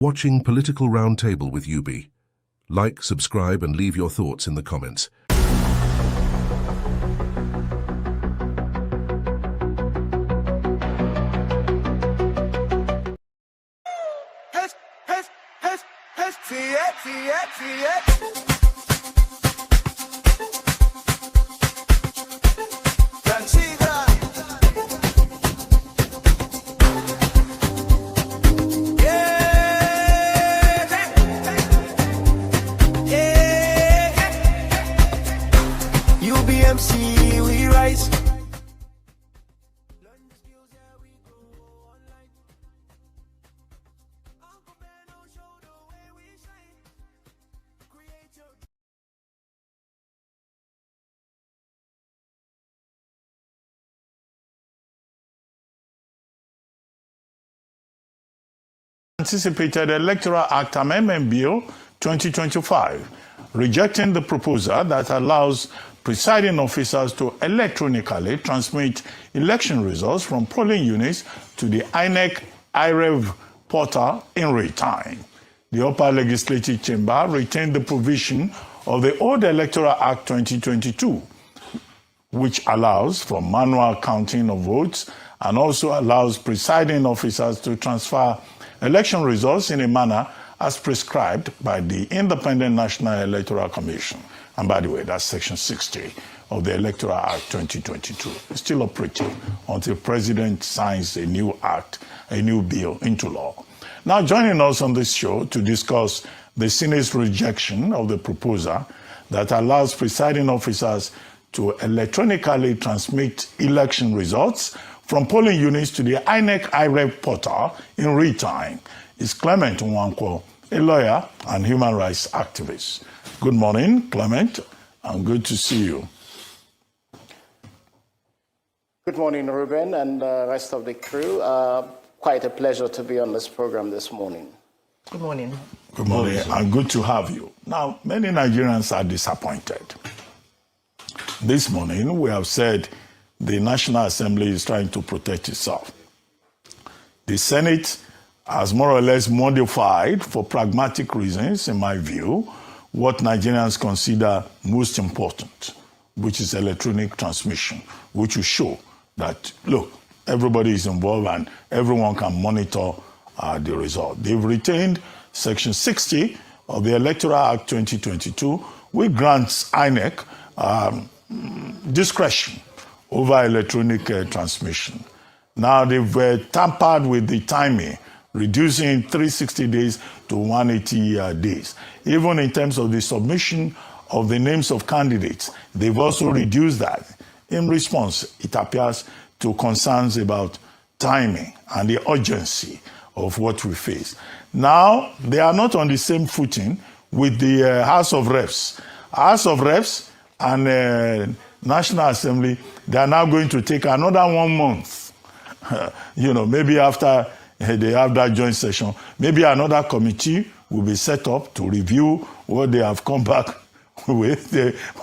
Watching Political Roundtable with UB. Like, subscribe and leave your thoughts in the comments. We rise. Anticipated Electoral Act Amendment Bill 2025, rejecting the proposal that allows presiding officers to electronically transmit election results from polling units to the INEC IREV portal in real time. The upper legislative chamber retained the provision of the old Electoral Act 2022, which allows for manual counting of votes and also allows presiding officers to transfer election results in a manner as prescribed by the Independent National Electoral Commission. And by the way, that's Section 60 of the Electoral Act 2022. It's still operative until the President signs a new act, a new bill into law. Now, joining us on this show to discuss the Senate's rejection of the proposal that allows presiding officers to electronically transmit election results from polling units to the INEC IREV portal in real time is Clement Nwankwo, a lawyer and human rights activist. Good morning, Clement, and good to see you. Good morning, Ruben, and the rest of the crew. Quite a pleasure to be on this program this morning. Good morning. Good morning, and good to have you. Now, many Nigerians are disappointed. This morning, we have said the National Assembly is trying to protect itself. The Senate has more or less modified, for pragmatic reasons, in my view, what Nigerians consider most important, which is electronic transmission, which will show that, look, everybody is involved and everyone can monitor the result. They've retained Section 60 of the Electoral Act 2022, which grants INEC discretion over electronic transmission. Now they've tampered with the timing, reducing 360 days to 180 days. Even in terms of the submission of the names of candidates, they've also reduced that. In response, it appears, to concerns about timing and the urgency of what we face. Now, they are not on the same footing with the House of Reps. House of Reps and National Assembly, they are now going to take another 1 month. Maybe after they have that joint session, maybe another committee will be set up to review what they have come back with,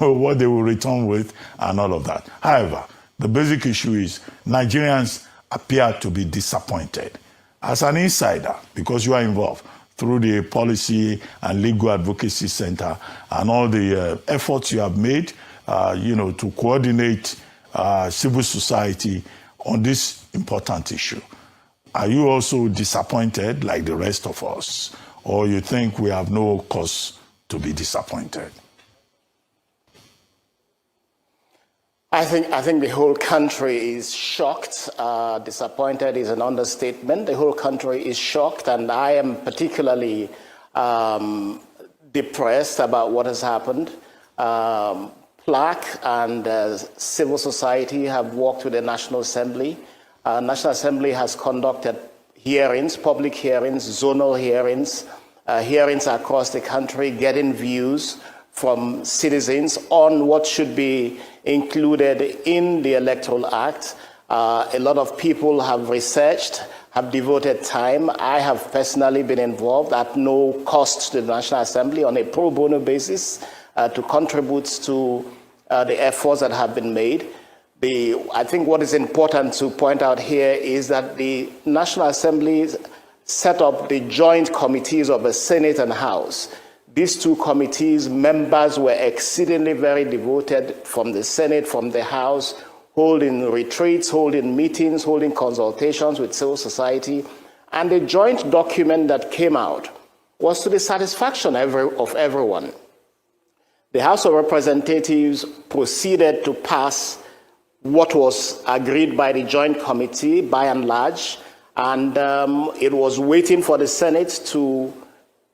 what they will return with, and all of that. However, the basic issue is Nigerians appear to be disappointed. As an insider, because you are involved through the Policy and Legal Advocacy Center and all the efforts you have made, to coordinate civil society on this important issue. Are you also disappointed like the rest of us, or you think we have no cause to be disappointed? I think the whole country is shocked. Disappointed is an understatement. The whole country is shocked, and I am particularly depressed about what has happened. PLAC and civil society have worked with the National Assembly. National Assembly has conducted hearings, public hearings, zonal hearings, hearings across the country, getting views from citizens on what should be included in the Electoral Act. A lot of people have researched, have devoted time. I have personally been involved at no cost to the National Assembly on a pro bono basis to contribute to the efforts that have been made. I think what is important to point out here is that the National Assembly set up the joint committees of the Senate and House. These two committees, members were exceedingly very devoted from the Senate, from the House, holding retreats, holding meetings, holding consultations with civil society. And the joint document that came out was to the satisfaction of everyone. The House of Representatives proceeded to pass what was agreed by the joint committee by and large, and it was waiting for the Senate to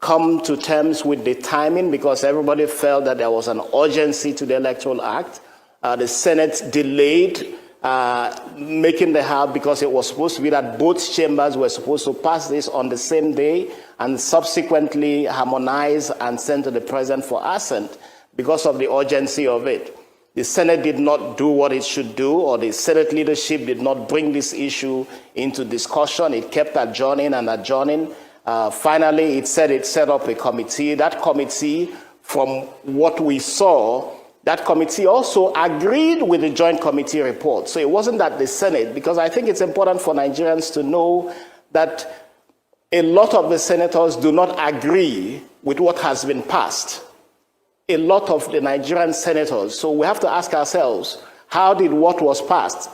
come to terms with the timing because everybody felt that there was an urgency to the Electoral Act. The Senate delayed making the House because it was supposed to be that both chambers were supposed to pass this on the same day and subsequently harmonize and send to the President for assent because of the urgency of it. The Senate did not do what it should do, or the Senate leadership did not bring this issue into discussion. It kept adjourning and adjourning. Finally, it said it set up a committee. That committee, from what we saw, that committee also agreed with the joint committee report. So it wasn't that the Senate, because I think it's important for Nigerians to know that a lot of the senators do not agree with what has been passed. A lot of the Nigerian senators. So we have to ask ourselves, how did what was passed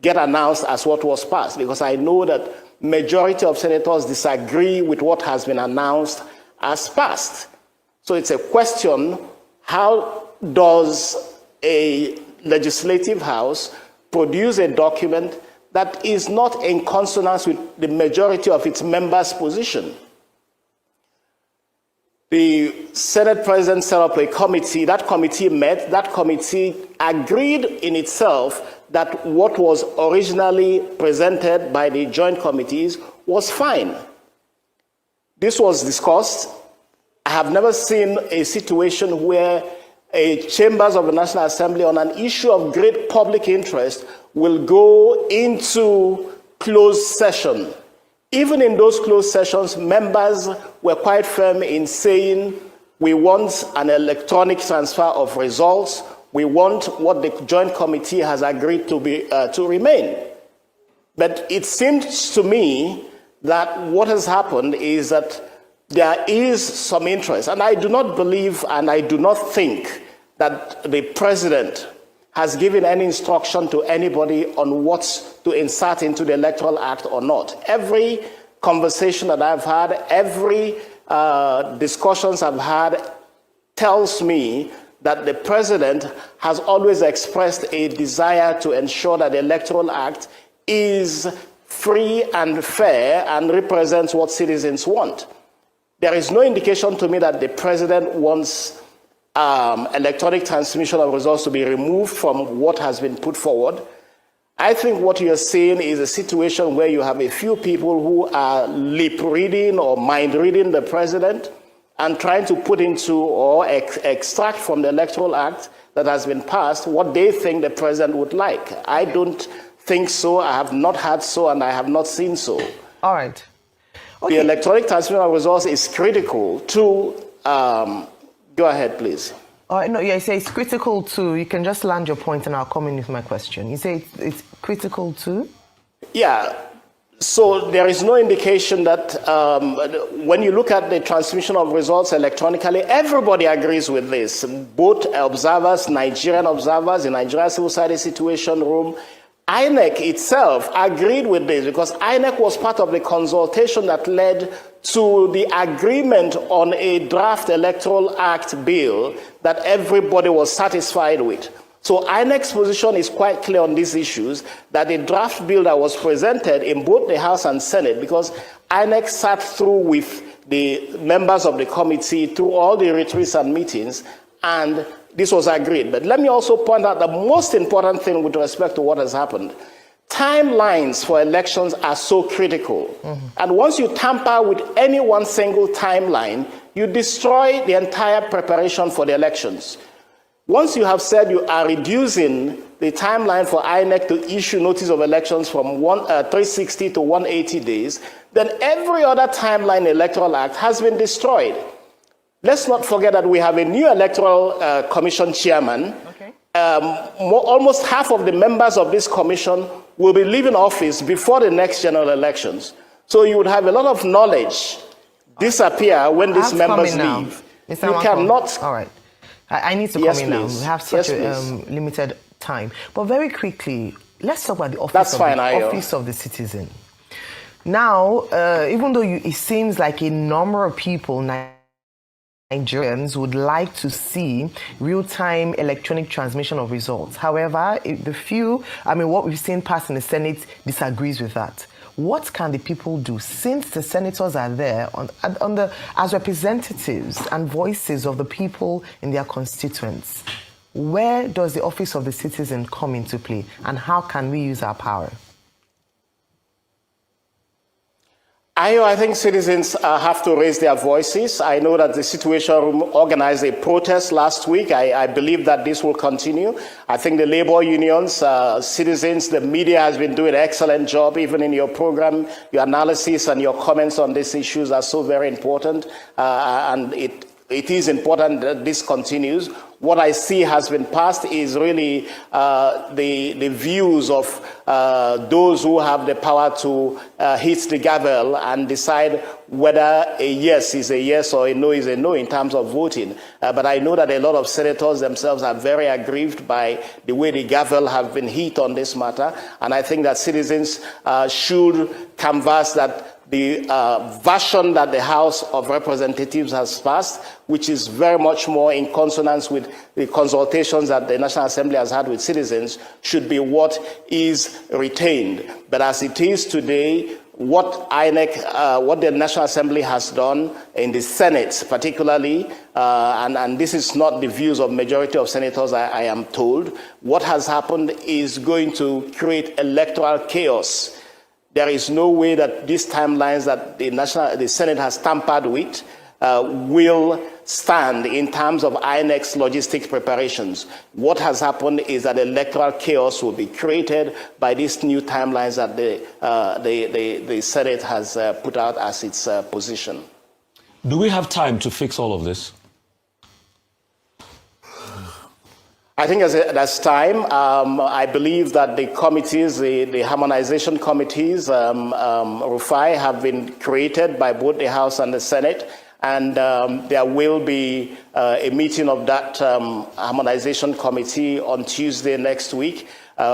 get announced as what was passed? Because I know that majority of senators disagree with what has been announced as passed. So it's a question, how does a legislative house produce a document that is not in consonance with the majority of its members' position? The Senate President set up a committee. That committee met. That committee agreed in itself that what was originally presented by the joint committees was fine. This was discussed. I have never seen a situation where a chambers of the National Assembly on an issue of great public interest will go into closed session. Even in those closed sessions, members were quite firm in saying, we want an electronic transfer of results. We want what the joint committee has agreed to remain. But it seems to me that what has happened is that there is some interest. And I do not believe and I do not think that the president has given any instruction to anybody on what to insert into the Electoral Act or not. Every conversation that I've had, every discussions I've had tells me that the president has always expressed a desire to ensure that the Electoral Act is free and fair and represents what citizens want. There is no indication to me that the president wants electronic transmission of results to be removed from what has been put forward. I think what you're seeing is a situation where you have a few people who are lip reading or mind reading the president and trying to put into or extract from the Electoral Act that has been passed what they think the president would like. I don't think so. I have not had so, and I have not seen so. All right. Okay. The electronic transmission of results is critical to go ahead, please. No, yeah, you say it's critical to, you can just land your point and I'll come in with my question. You say it's critical to? Yeah, so there is no indication that when you look at the transmission of results electronically, everybody agrees with this. Both observers, Nigerian observers, the Nigerian Civil Society Situation Room, INEC itself agreed with this because INEC was part of the consultation that led to the agreement on a draft Electoral Act bill that everybody was satisfied with. So INEC's position is quite clear on these issues, that the draft bill that was presented in both the House and Senate, because INEC sat through with the members of the committee through all the retreats and meetings, and this was agreed. But let me also point out the most important thing with respect to what has happened. Timelines for elections are so critical. Mm-hmm. And once you tamper with any one single timeline, you destroy the entire preparation for the elections. Once you have said you are reducing the timeline for INEC to issue notice of elections from 360 to 180 days, then every other timeline in the Electoral Act has been destroyed. Let's not forget that we have a new Electoral Commission chairman. Okay. Almost half of the members of this commission will be leaving office before the next general elections. So you would have a lot of knowledge disappear when these members leave. Mr. You Nwankwo, cannot. all right. I need to come in now. We have such a limited time. But very quickly, let's talk about the office of the citizen. Now, even though it seems like a number of people, Nigerians would like to see real-time electronic transmission of results. However, what we've seen pass in the Senate disagrees with that. What can the people do, since the senators are there as representatives and voices of the people in their constituents? Where does the office of the citizen come into play, and how can we use our power? I think citizens have to raise their voices. I know that the Situation Room organized a protest last week. I believe that this will continue. I think the labor unions, citizens, the media has been doing an excellent job, even in your program. Your analysis and your comments on these issues are so very important, and it is important that this continues. What I see has been passed is really the views of those who have the power to hit the gavel and decide whether a yes is a yes or a no is a no in terms of voting. But I know that a lot of senators themselves are very aggrieved by the way the gavel have been hit on this matter. And I think that citizens should canvass that the version that the House of Representatives has passed, which is very much more in consonance with the consultations that the National Assembly has had with citizens, should be what is retained. But as it is today, what the National Assembly has done in the Senate particularly, and this is not the views of majority of senators, I am told, what has happened is going to create electoral chaos. There is no way that these timelines that the Senate has tampered with will stand in terms of INEC's logistic preparations. What has happened is that electoral chaos will be created by these new timelines that the Senate has put out as its position. Do we have time to fix all of this? I think that's time. I believe that the committees, the harmonization committees, Rufai, have been created by both the House and the Senate, and there will be a meeting of that harmonization committee on Tuesday next week.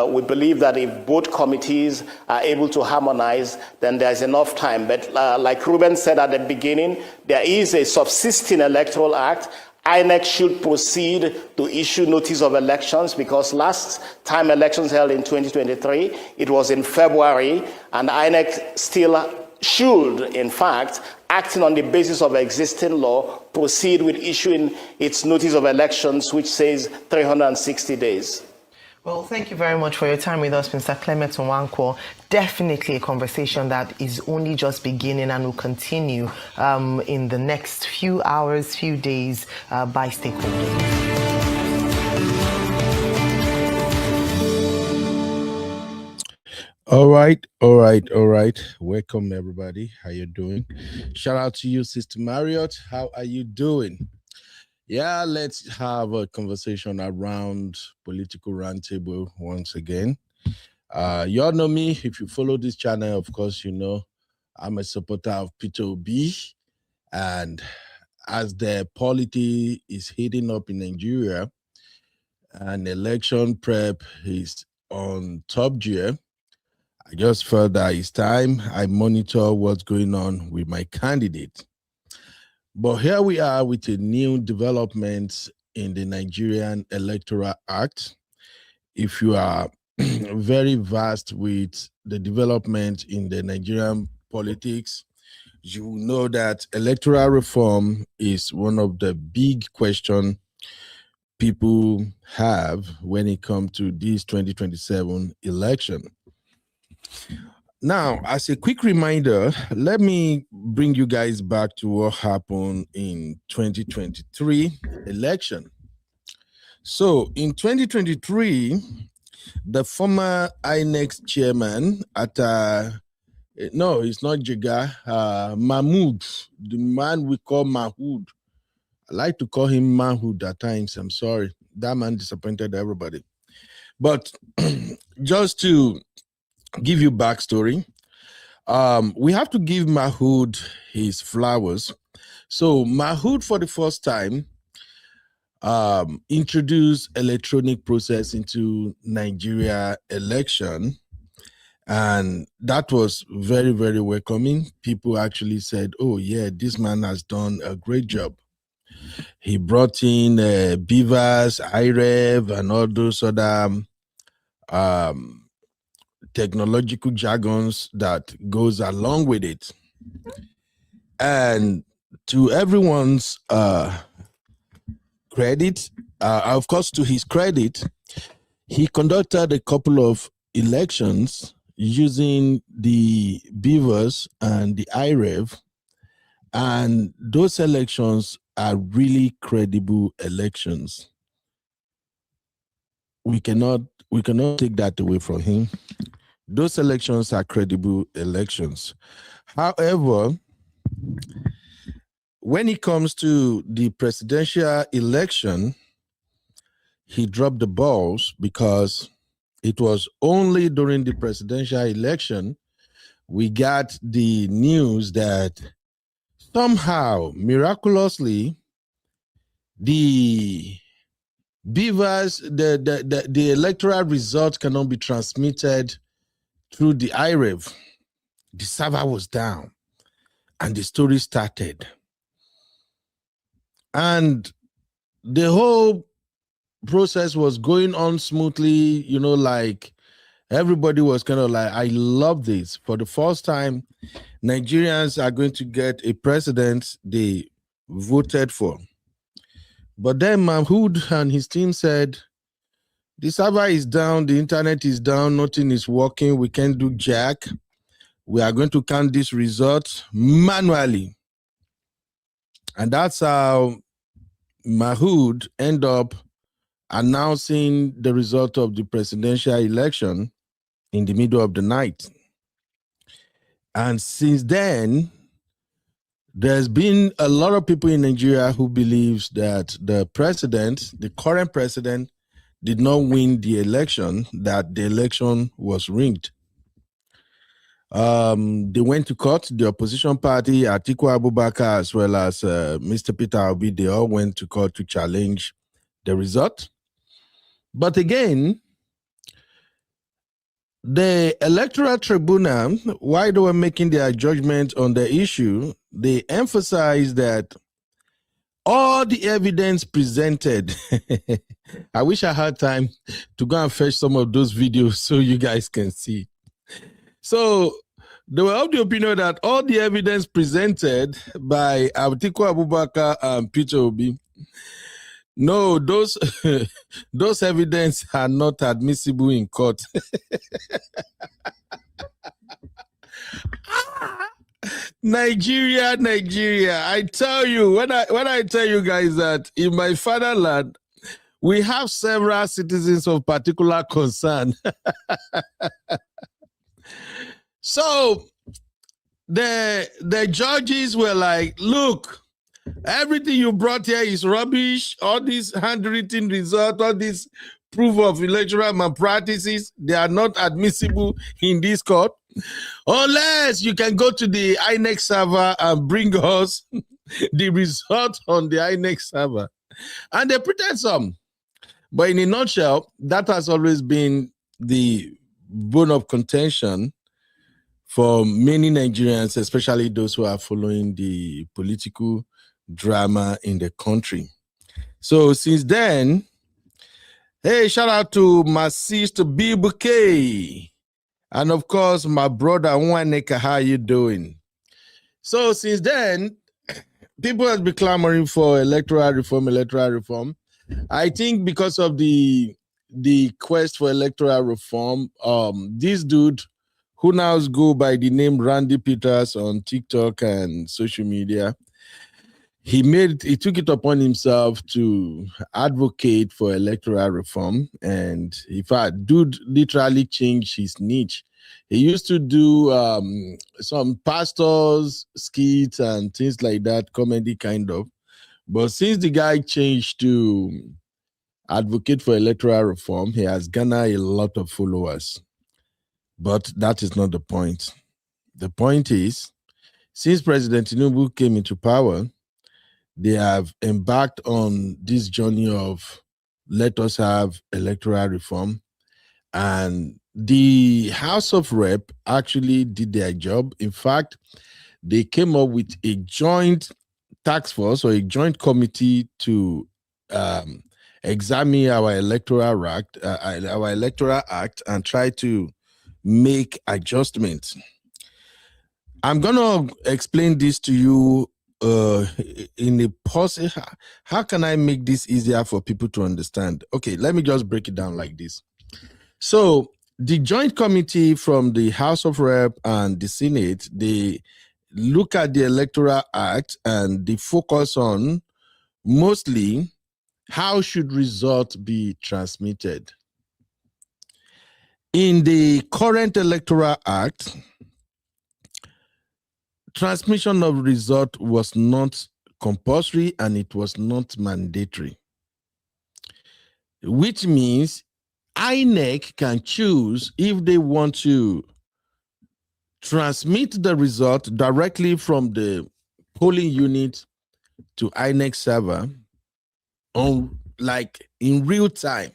We believe that if both committees are able to harmonize, then there's enough time. But like Ruben said at the beginning, there is a subsisting Electoral Act. INEC should proceed to issue notice of elections, because last time elections held in 2023, it was in February, and INEC still should, in fact, acting on the basis of existing law, proceed with issuing its notice of elections, which says 360 days. Well, thank you very much for your time with us, Mr. Clement Nwankwo. Definitely a conversation that is only just beginning and will continue in the next few hours, few days by stakeholders. All right. Welcome, everybody. How you doing? Shout out to you, Sister Marriott. How are you doing? Yeah, let's have a conversation around political roundtable once again. You all know me. If you follow this channel, of course, you know I'm a supporter of Peter Obi. And as the polity is heating up in Nigeria and election prep is on top gear, I just felt that it's time I monitor what's going on with my candidate. But here we are with a new development in the Nigerian Electoral Act. If you are very vast with the development in the Nigerian politics, you know that electoral reform is one of the big questions people have when it comes to this 2027 election. Now, as a quick reminder, let me bring you guys back to what happened in 2023 election. So in 2023, the former INEC chairman no, it's not Jiga, Mahmoud, the man we call Mahood. I like to call him Mahood at times. I'm sorry. That man disappointed everybody. But just to give you backstory, We have to give Mahood his flowers. So Mahood, for the first time, introduced electronic process into Nigeria election. And that was very, very welcoming. People actually said, oh, yeah, this man has done a great job. He brought in Beavers, IREV, and all those other technological jargons that goes along with it. And to everyone's credit, of course, to his credit, he conducted a couple of elections using the Beavers and the IREV, and those elections are really credible elections. We cannot take that away from him. Those elections are credible elections. However, when it comes to the presidential election, he dropped the balls because it was only during the presidential election we got the news that somehow, miraculously, the Beavers, the electoral results cannot be transmitted through the IREV. The server was down and the story started. And the whole process was going on smoothly, you know, like everybody was kind of like, I love this. For the first time, Nigerians are going to get a president they voted for. But then Mahood and his team said, the server is down, the internet is down, nothing is working, we can't do jack. We are going to count this result manually. And that's how Mahood ended up announcing the result of the presidential election in the middle of the night. And since then, there's been a lot of people in Nigeria who believes that the president, the current president, did not win the election, that the election was rigged. They went to court, the opposition party, Atiku Abubakar, as well as Mr. Peter Obi, they all went to court to challenge the result. But again, the Electoral Tribunal, while they were making their judgment on the issue, they emphasized that all the evidence presented, I wish I had time to go and fetch some of those videos so you guys can see. So they were of the opinion that all the evidence presented by Atiku Abubakar and Peter Obi, no, those evidence are not admissible in court. Nigeria. I tell you, when I tell you guys that in my fatherland, we have several citizens of particular concern. So the judges were like, look, everything you brought here is rubbish. All these handwritten results, all these proof of electoral malpractices, they are not admissible in this court. Unless you can go to the INEC server and bring us the result on the INEC server. And they pretend some. But in a nutshell, that has always been the bone of contention for many Nigerians, especially those who are following the political drama in the country. So since then, hey, shout out to my sister BBK. And of course, my brother Nwaneka, how you doing? So since then, people have been clamoring for electoral reform. I think because of the quest for electoral reform, this dude who now goes by the name Randy Peters on TikTok and social media, he took it upon himself to advocate for electoral reform. And in fact, dude literally changed his niche. He used to do some pastors, skits and things like that, comedy kind of. But since the guy changed to advocate for electoral reform, he has garnered a lot of followers. But that is not the point. the point is, since President Tinubu came into power, they have embarked on this journey of let us have electoral reform. And the House of Rep actually did their job. In fact, they came up with a joint task force or a joint committee to examine our electoral act, and try to make adjustments. I'm gonna explain this to you in a pause. How can I make this easier for people to understand? Okay, let me just break it down like this. So the joint committee from the House of Rep and the Senate, they look at the Electoral Act and they focus on mostly how should results be transmitted. In the current Electoral Act, transmission of result was not compulsory and it was not mandatory, which means INEC can choose if they want to transmit the result directly from the polling unit to INEC server on like in real time,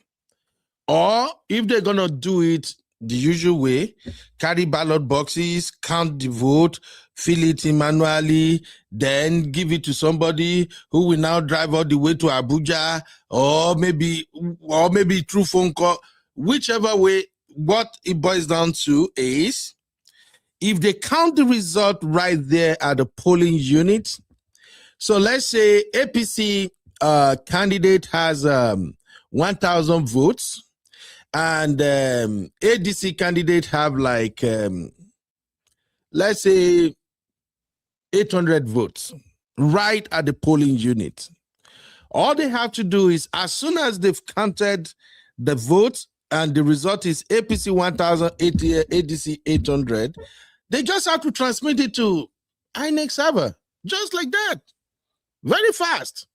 or if they're gonna do it the usual way, carry ballot boxes, count the vote, fill it in manually, then give it to somebody who will now drive all the way to Abuja, or maybe through phone call, whichever way. What it boils down to is, if they count the result right there at the polling unit, so let's say APC candidate has 1,000 votes, and ADC candidate have like, let's say 800 votes right at the polling unit. All they have to do is, as soon as they've counted the votes and the result is APC 1,000, ADC 800, they just have to transmit it to INEC server, just like that, very fast.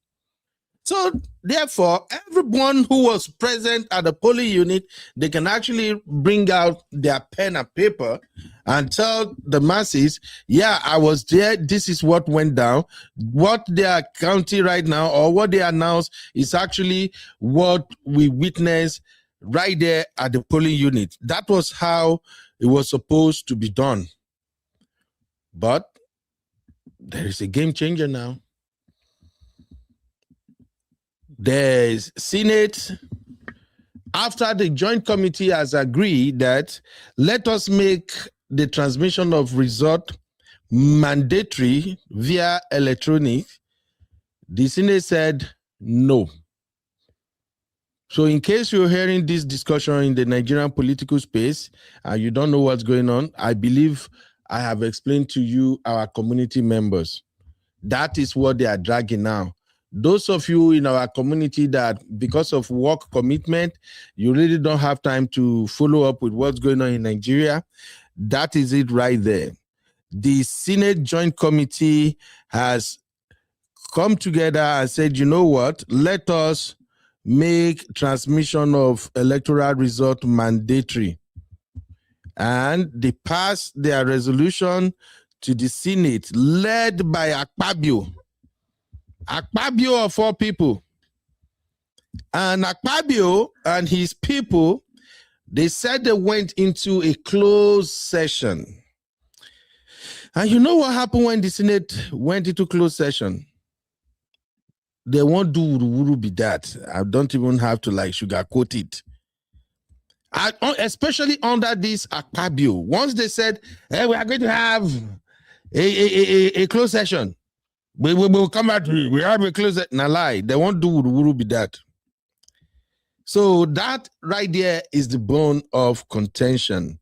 So therefore, everyone who was present at the polling unit, they can actually bring out their pen and paper and tell the masses, yeah, I was there, this is what went down. What they are counting right now, or what they announced, is actually what we witnessed right there at the polling unit. That was how it was supposed to be done. But there is a game changer now. There's Senate, after the joint committee has agreed that let us make the transmission of result mandatory via electronic, the Senate said no. So in case you're hearing this discussion in the Nigerian political space and you don't know what's going on, I believe I have explained to you, our community members. That is what they are dragging now. Those of you in our community that because of work commitment, you really don't have time to follow up with what's going on in Nigeria, that is it right there. The Senate Joint Committee has come together and said, you know what, let us make transmission of electoral result mandatory. And they passed their resolution to the Senate, led by Akpabio of all people. And Akpabio and his people, they said they went into a closed session. And you know what happened when the Senate went into closed session? They won't do wuru be that. I don't even have to like sugarcoat it. Especially under this Akpabio. Once they said, hey, we are going to have a closed session. We will come back to it. We have a closed session. Nah, lie. They won't do wuru be that. So that right there is the bone of contention.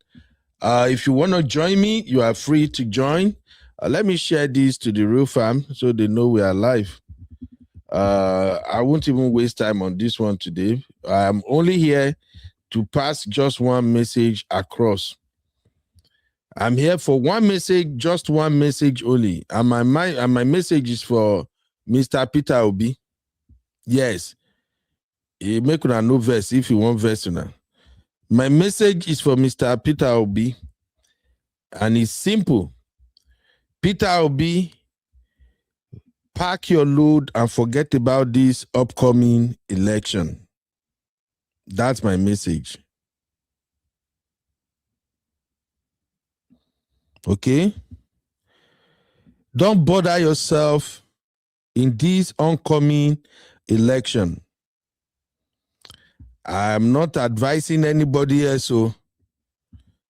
If you want to join me, you are free to join. Let me share this to the real fam so they know we are live. I won't even waste time on this one today. I'm only here to pass just one message across. I'm here for one message, just one message only. And my message is for Mr. Peter Obi. Yes. He make una no verse if you want verse una. My message is for Mr. Peter Obi. And it's simple. Peter Obi, pack your load and forget about this upcoming election. That's my message. Okay? Don't bother yourself in this oncoming election. I'm not advising anybody else. So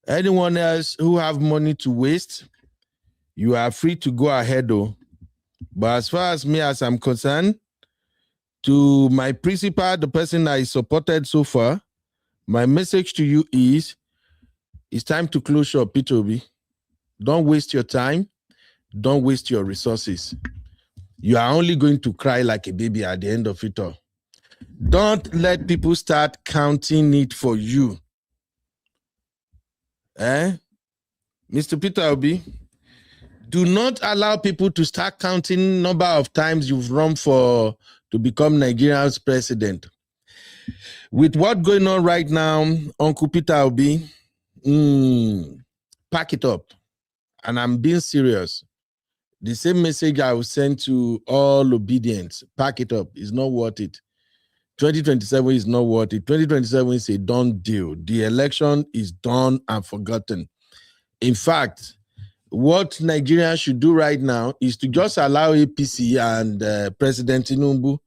anyone else who have money to waste, you are free to go ahead though. But as far as me as I'm concerned, to my principal, the person I supported so far, my message to you is, it's time to close shop, Peter Obi. Don't waste your time. Don't waste your resources. You are only going to cry like a baby at the end of it all. Don't let people start counting it for you. Mr. Peter Obi, do not allow people to start counting number of times you've run to become Nigeria's president. With what's going on right now, Uncle Peter Obi, pack it up. And I'm being serious. The same message I will send to all obedience. Pack it up. It's not worth it. 2027 is not worth it. 2027 is a done deal. The election is done and forgotten. In fact, what Nigeria should do right now is to just allow APC and President Tinubu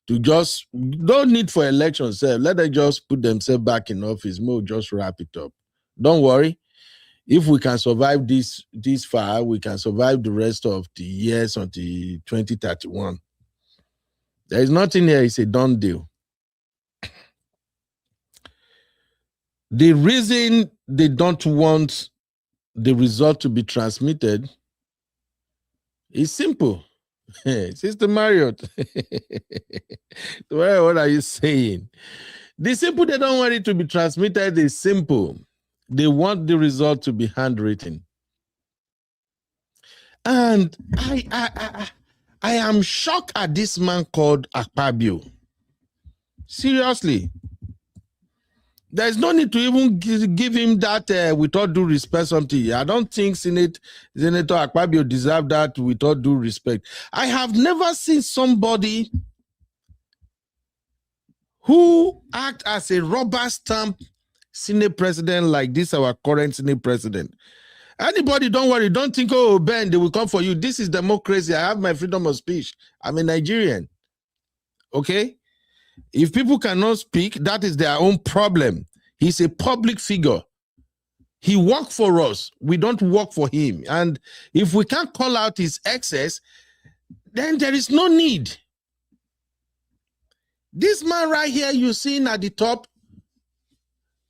to just, don't need for elections. Let them just put themselves back in office. We'll just wrap it up. Don't worry. If we can survive this far, we can survive the rest of the years until 2031. There is nothing here. It's a done deal. The reason they don't want the result to be transmitted is simple. Sister Marriott, what are you saying? The simple they don't want it to be transmitted is simple. They want the result to be handwritten. And I am shocked at this man called Akpabio. Seriously. There's no need to even give him that with all due respect something. I don't think Senator Akpabio deserves that with all due respect. I have never seen somebody who act as a rubber stamp Senate president like this, our current Senate president. Anybody, don't worry, don't think, oh, Ben, they will come for you. This is democracy. I have my freedom of speech. I'm a Nigerian. Okay? If people cannot speak, that is their own problem. He's a public figure. He works for us. We don't work for him. And if we can't call out his excess, then there is no need. This man right here you're seeing at the top,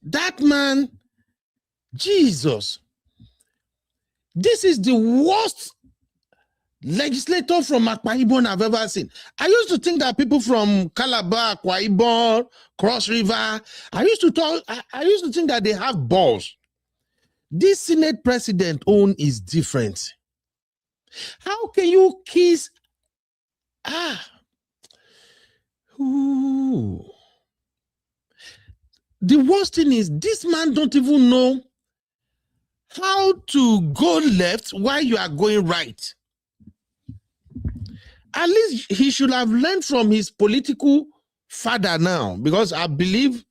that man, Jesus, this is the worst legislator from Akwa Ibom I've ever seen. I used to think that people from Calabar, Akwa Ibom, Cross River, I used to think that they have balls. This Senate president own is different. How can you kiss? Ooh. The worst thing is this man don't even know how to go left while you are going right. At least he should have learned from his political father now, because I believe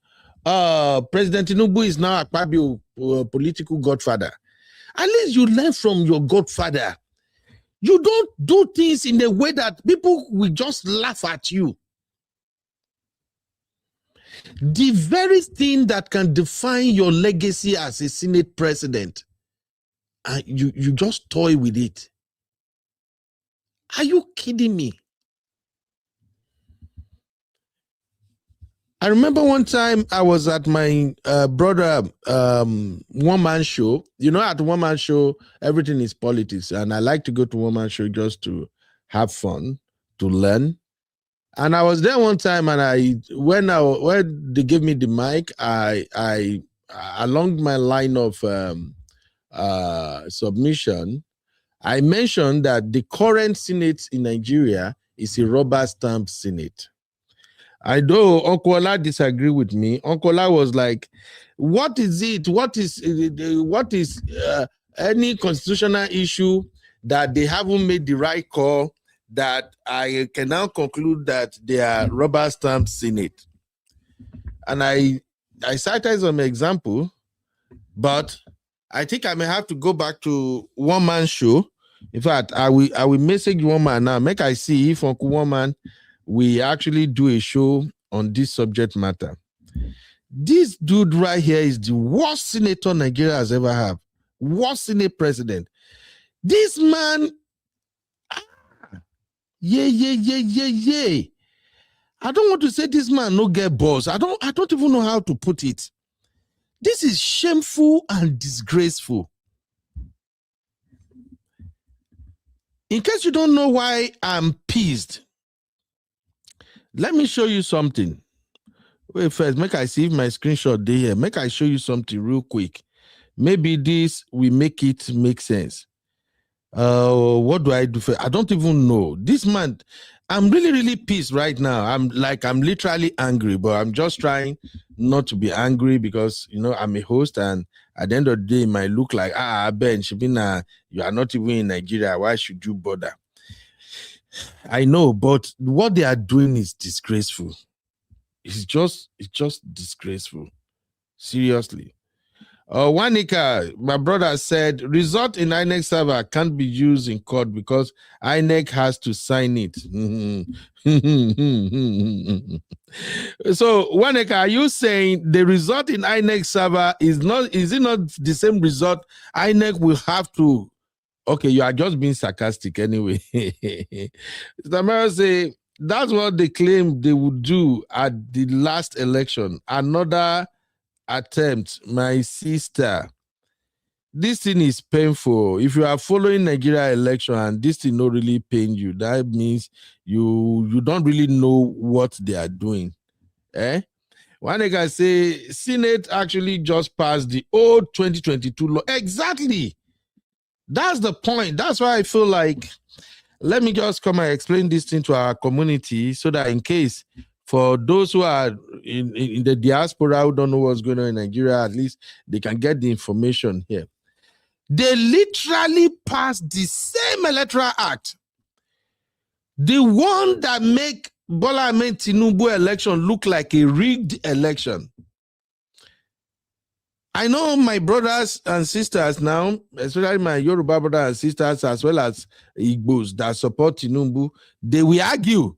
President Tinubu is now Akpabio political godfather. At least you learn from your godfather. You don't do things in a way that people will just laugh at you. The very thing that can define your legacy as a Senate president, you just toy with it. Are you kidding me? I remember one time I was at my brother one-man show. You know, at one-man show, everything is politics. And I like to go to one-man show just to have fun, to learn. And I was there one time, and when they gave me the mic, I along my line of submission, I mentioned that the current Senate in Nigeria is a rubber stamp Senate. I know Uncle Ola disagree with me. Uncle Ola was like, what is it? What is any constitutional issue that they haven't made the right call, that I can now conclude that they are rubber stamp Senate. And I cited some example, but I think I may have to go back to one man show. In fact, I will message one man now. Make I see if Uncle One Man we actually do a show on this subject matter. This dude right here is the worst senator Nigeria has ever had. Worst Senate president. This man, yeah. I don't want to say this man no get balls. I don't even know how to put it. This is shameful and disgraceful. In case you don't know why I'm pissed, let me show you something. Wait first, make I see if my screenshot there here. Make I show you something real quick. Maybe this will make it make sense. What do I do for? I don't even know. This man, I'm really pissed right now. I'm literally angry, but I'm just trying not to be angry because I'm a host, and at the end of the day, it might look like Ben Shibina, you are not even in Nigeria. Why should you bother? I know, but what they are doing is disgraceful. It's just disgraceful. Seriously. Wanika, my brother said, result in INEC server can't be used in court because INEC has to sign it. So, Wanika, are you saying the result in INEC server is it not the same result INEC will have to? Okay, you are just being sarcastic anyway. Mr. say that's what they claimed they would do at the last election. Another attempt, my sister. This thing is painful. If you are following Nigeria election and this thing not really pain you, that means you don't really know what they are doing. One guy say Senate actually just passed the old 2022 law. Exactly. That's the point. That's why I feel like let me just come and explain this thing to our community so that in case for those who are in the diaspora who don't know what's going on in Nigeria, at least they can get the information here. They literally passed the same Electoral Act. The one that make Bola Ahmed Tinubu election look like a rigged election. I know my brothers and sisters now, especially my Yoruba brothers and sisters, as well as Igbos that support Tinubu, they will argue.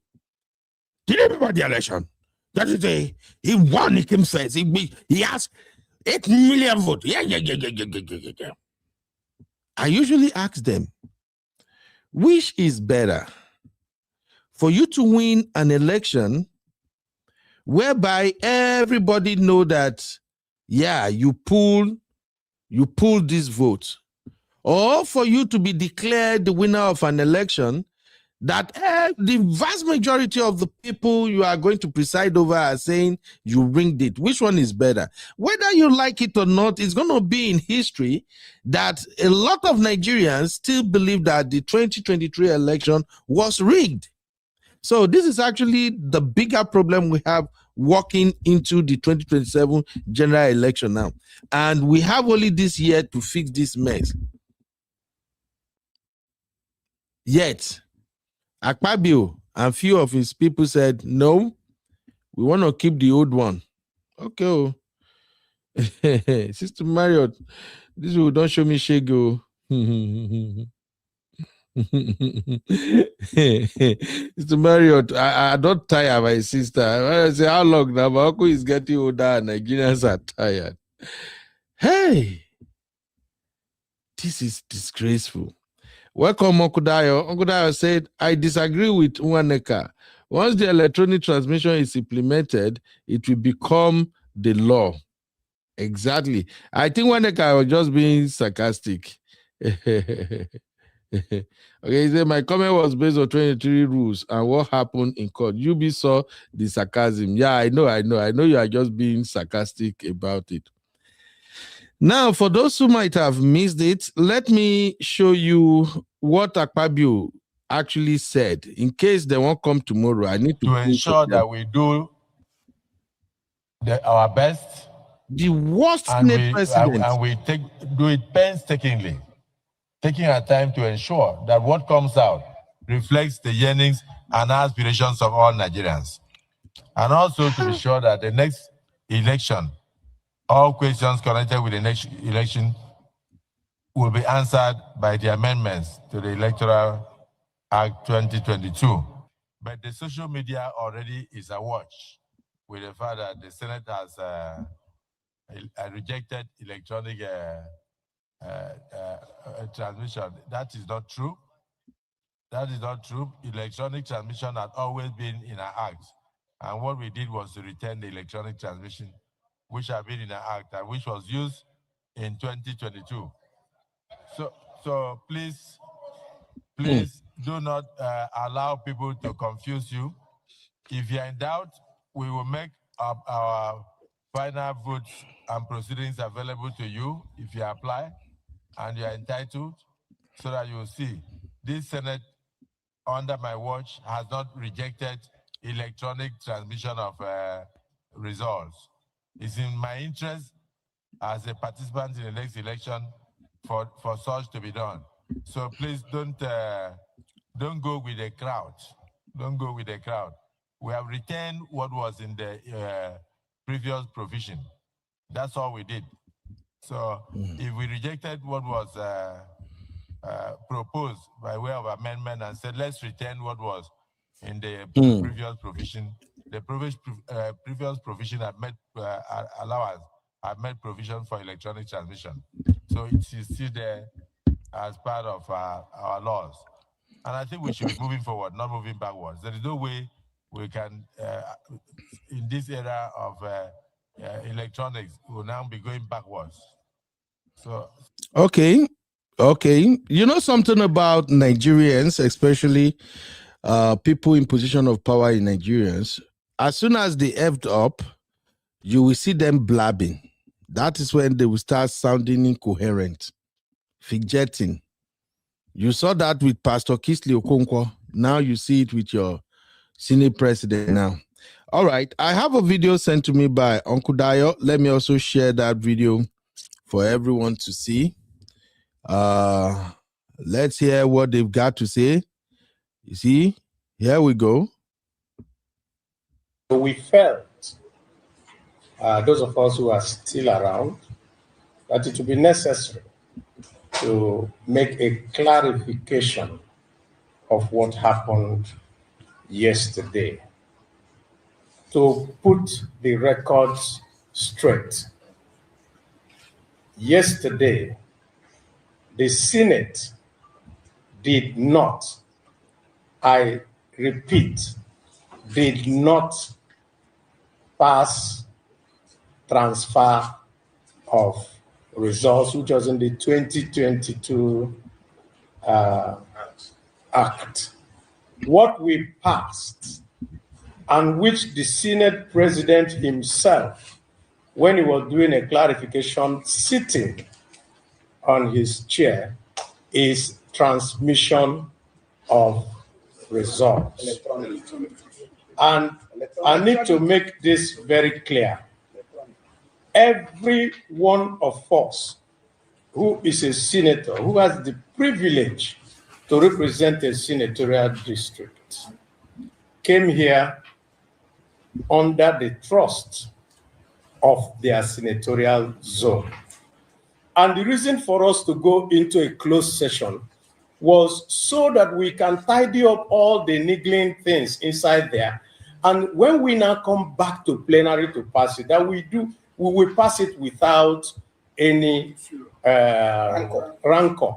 Did about the election? That is he won, he came first. He has 8 million votes. Yeah. I usually ask them, which is better? For you to win an election whereby everybody know that, yeah, you pull this vote, or for you to be declared the winner of an election that the vast majority of the people you are going to preside over are saying you rigged it. Which one is better? Whether you like it or not, it's going to be in history that a lot of Nigerians still believe that the 2023 election was rigged. So this is actually the bigger problem we have walking into the 2027 general election now. And we have only this year to fix this mess. Yet, Akpabio and few of his people said, no, we want to keep the old one. Okay. Sister Marriott, this will don't show me Shego. Sister Marriott, I don't tire my sister. I say, how long now? My uncle is getting older and Nigerians are tired. Hey, this is disgraceful. Welcome, Uncle Dayo. Uncle Dayo said, I disagree with Nwaneka. Once the electronic transmission is implemented, it will become the law. Exactly. I think Nwaneka was just being sarcastic. Okay, he said, my comment was based on 23 rules and what happened in court. UB saw the sarcasm. Yeah, I know you are just being sarcastic about it. Now, for those who might have missed it, let me show you what Akpabio actually said. In case they won't come tomorrow, I need to ensure that we do our best. The worst Senate president. And we do it painstakingly. taking our time to ensure that what comes out reflects the yearnings and aspirations of all Nigerians. And also to be sure that the next election, all questions connected with the next election will be answered by the amendments to the Electoral Act 2022. But the social media already is awash with the fact that the Senate has rejected electronic transmission. That is not true. That is not true. Electronic transmission had always been in our act. And what we did was to return the electronic transmission, which had been in our act and which was used in 2022. So please do not allow people to confuse you. If you're in doubt, we will make our final votes and proceedings available to you if you apply and you're entitled, so that you will see. This Senate, under my watch, has not rejected electronic transmission of results. It's in my interest as a participant in the next election for such to be done. So please don't go with the crowd. Don't go with the crowd. We have retained what was in the previous provision. That's all we did. So if we rejected what was proposed by way of amendment and said, let's retain what was in the previous provision, the previous provision had made allowance, had made provision for electronic transmission. So it is still there as part of our laws. And I think we should be moving forward, not moving backwards. There is no way we can, in this era of electronics, will now be going backwards. So okay. You know something about Nigerians, especially people in position of power in Nigerians. As soon as they effed up, you will see them blabbing. That is when they will start sounding incoherent, fidgeting. You saw that with Pastor Kisley Okonkwo. Now you see it with your Senate president now. All right. I have a video sent to me by Uncle Dayo. Let me also share that video for everyone to see. Let's hear what they've got to say. You see, here we go. We felt, those of us who are still around, that it would be necessary to make a clarification of what happened yesterday, to put the records straight. Yesterday, the Senate did not, I repeat, did not pass transfer of results, which was in the 2022 Act. What we passed, and which the Senate President himself, when he was doing a clarification sitting on his chair, is transmission of results. And I need to make this very clear. Every one of us who is a senator, who has the privilege to represent a senatorial district, came here under the trust of their senatorial zone. And the reason for us to go into a closed session was so that we can tidy up all the niggling things inside there. And when we now come back to plenary to pass it, that we will pass it without any rancor.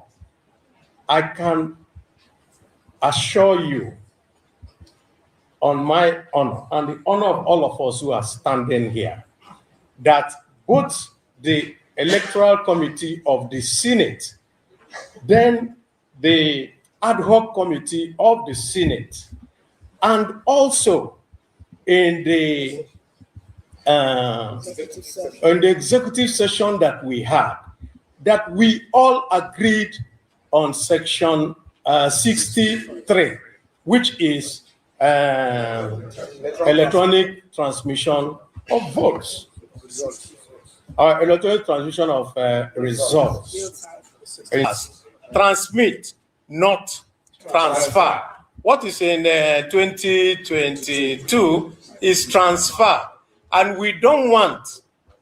I can assure you, on my honor and the honor of all of us who are standing here, that both the Electoral Committee of the Senate, then the Ad hoc Committee of the Senate, and also in the executive session that we had, that we all agreed on section 63, which is electronic transmission of votes, or electronic transmission of results. transmit, not transfer. What is in 2022 is transfer. And we don't want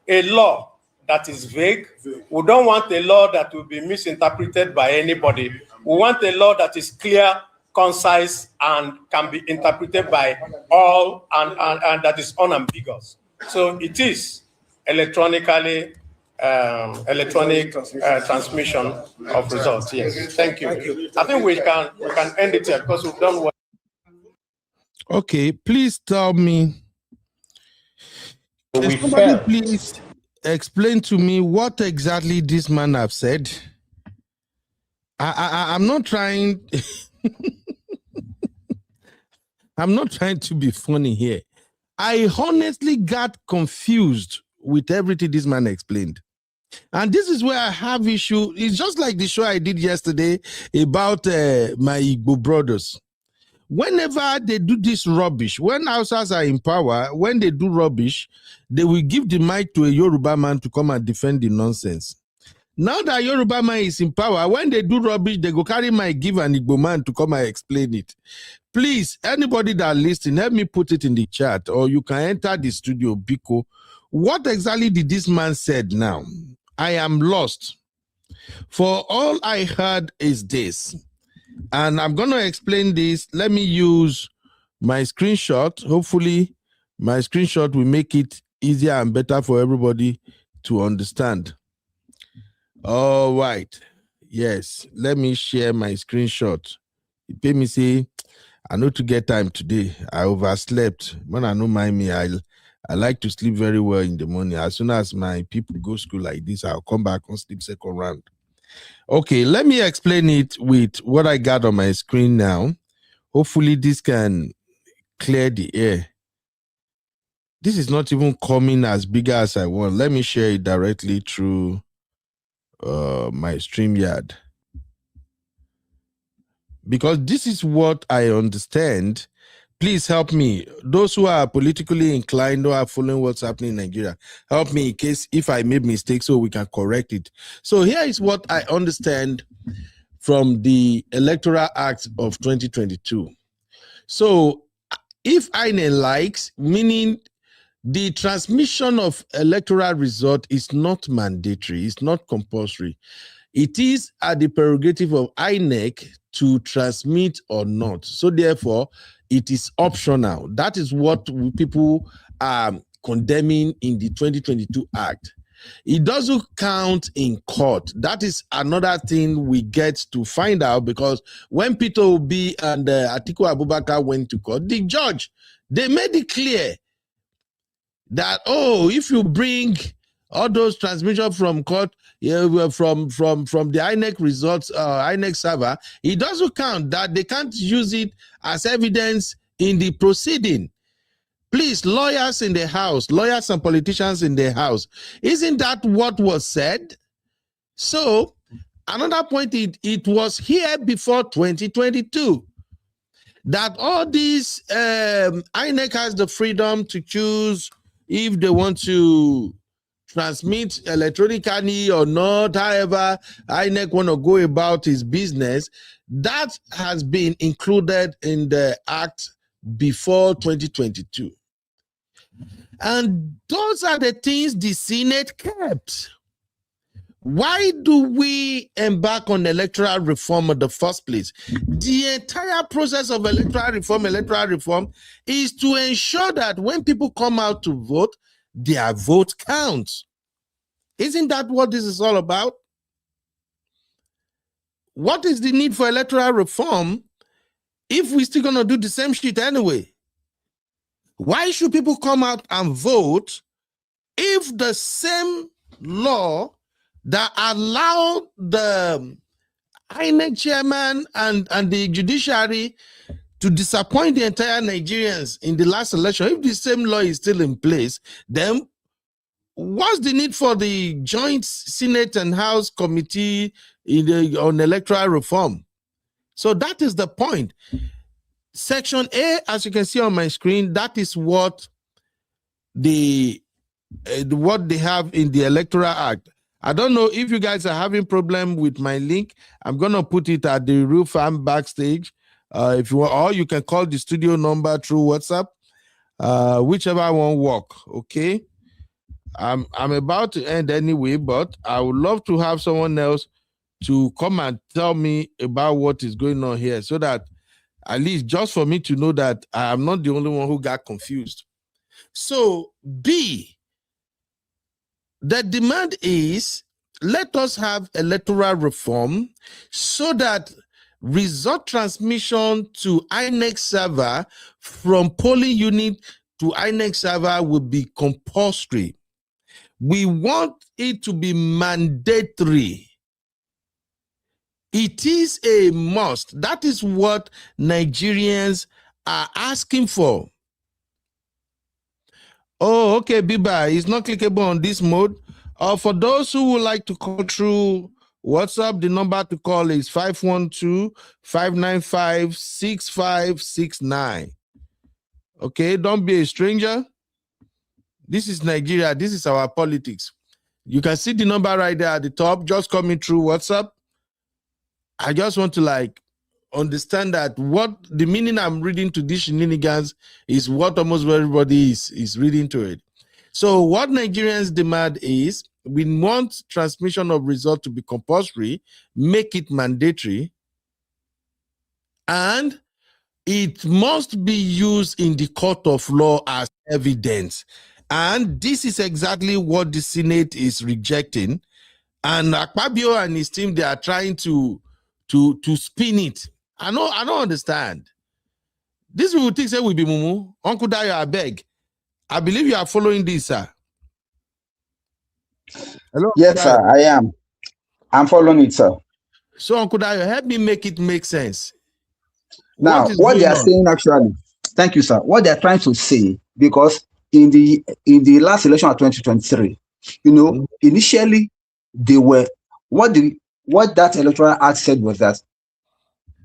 a law that is vague. We don't want a law that will be misinterpreted by anybody. We want a law that is clear, concise, and can be interpreted by all, and that is unambiguous. So it is electronic transmission of results. Yes, thank you. I think we can end it here because we've done what. Okay, please tell me. Can somebody please explain to me what exactly this man have said? I'm not trying. I'm not trying to be funny here. I honestly got confused with everything this man explained. And this is where I have issue. It's just like the show I did yesterday about my Igbo brothers. Whenever they do this rubbish, when Hausas are in power, when they do rubbish, they will give the mic to a Yoruba man to come and defend the nonsense. Now that Yoruba man is in power, when they do rubbish, they go carry my give an Igbo man to come and explain it. Please, anybody that listens, help me put it in the chat, or you can enter the studio, Biko. What exactly did this man said now? I am lost. For all I heard is this, and I'm going to explain this. Let me use my screenshot. Hopefully, my screenshot will make it easier and better for everybody to understand. All right. Yes, let me share my screenshot. You pay me say, I know to get time today. I overslept. When I know me, I like to sleep very well in the morning. As soon as my people go school like this, I'll come back and sleep second round. Okay, let me explain it with what I got on my screen now. Hopefully this can clear the air. This is not even coming as big as I want. Let me share it directly through my StreamYard. Because this is what I understand. Please help me. Those who are politically inclined or are following what's happening in Nigeria, help me in case if I made mistakes so we can correct it. So here is what I understand from the Electoral Act of 2022. So if INE likes, meaning the transmission of electoral result is not mandatory, it's not compulsory. It is at the prerogative of INEC to transmit or not. So therefore, it is optional. That is what people are condemning in the 2022 Act. It doesn't count in court. That is another thing we get to find out, because when Peter Obi and Atiku Abubakar went to court, the judge, they made it clear that, oh, if you bring all those transmissions from court, from the INEC results, INEC server, it doesn't count, that they can't use it as evidence in the proceeding. Please, lawyers in the house, lawyers and politicians in the house, isn't that what was said? So, another point, it was here before 2022 that all these, INEC has the freedom to choose if they want to transmit electronically or not, however INEC want to go about his business. That has been included in the Act before 2022. And those are the things the Senate kept. Why do we embark on electoral reform in the first place? The entire process of electoral reform is to ensure that when people come out to vote, their vote counts. Isn't that what this is all about? What is the need for electoral reform if we're still going to do the same shit anyway? Why should people come out and vote if the same law that allowed the INEC chairman and the judiciary to disappoint the entire Nigerians in the last election, if the same law is still in place, then what's the need for the joint Senate and House committee on electoral reform? So that is the point. Section A, as you can see on my screen, that is what they have in the Electoral Act. I don't know if you guys are having problem with my link. I'm going to put it at the Real Farm backstage. If you want, or you can call the studio number through WhatsApp. Whichever one work, okay? I'm about to end anyway, but I would love to have someone else to come and tell me about what is going on here, so that at least just for me to know that I am not the only one who got confused. So, B, the demand is, let us have electoral reform so that result transmission to INEC server from polling unit to INEC server will be compulsory. We want it to be mandatory. It is a must. That is what Nigerians are asking for. Oh, okay, Biba, it's not clickable on this mode. For those who would like to call through WhatsApp, the number to call is 512-595-6569. Okay, don't be a stranger. This is Nigeria. This is our politics. You can see the number right there at the top. Just call me through WhatsApp. I just want to understand that what the meaning I'm reading to these shenanigans is what almost everybody is reading to it. So what Nigerians demand is, we want transmission of result to be compulsory, make it mandatory, and it must be used in the court of law as evidence. And this is exactly what the Senate is rejecting. And Akpabio and his team, they are trying to spin it. I don't understand. This people think say we be mumu. Uncle Dayo, I beg. I believe you are following this, sir. Hello? Yes, sir, I am. I'm following it, sir. So, Uncle Dayo, help me make it make sense. Now, what they are saying actually, thank you, sir. What they're trying to say, because in the last election of 2023, initially they were what that Electoral Act said was that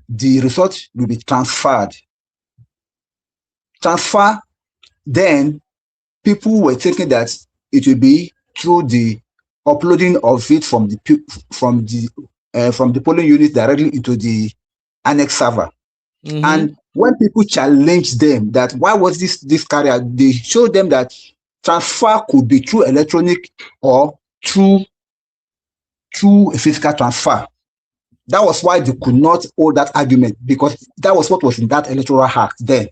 the result will be transferred. Then people were thinking that it will be through the uploading of it from the polling unit directly into the annex server. Mm-hmm. And when people challenged them that why was this carrier, they showed them that transfer could be through electronic or through a physical transfer. That was why they could not hold that argument, because that was what was in that Electoral Act then.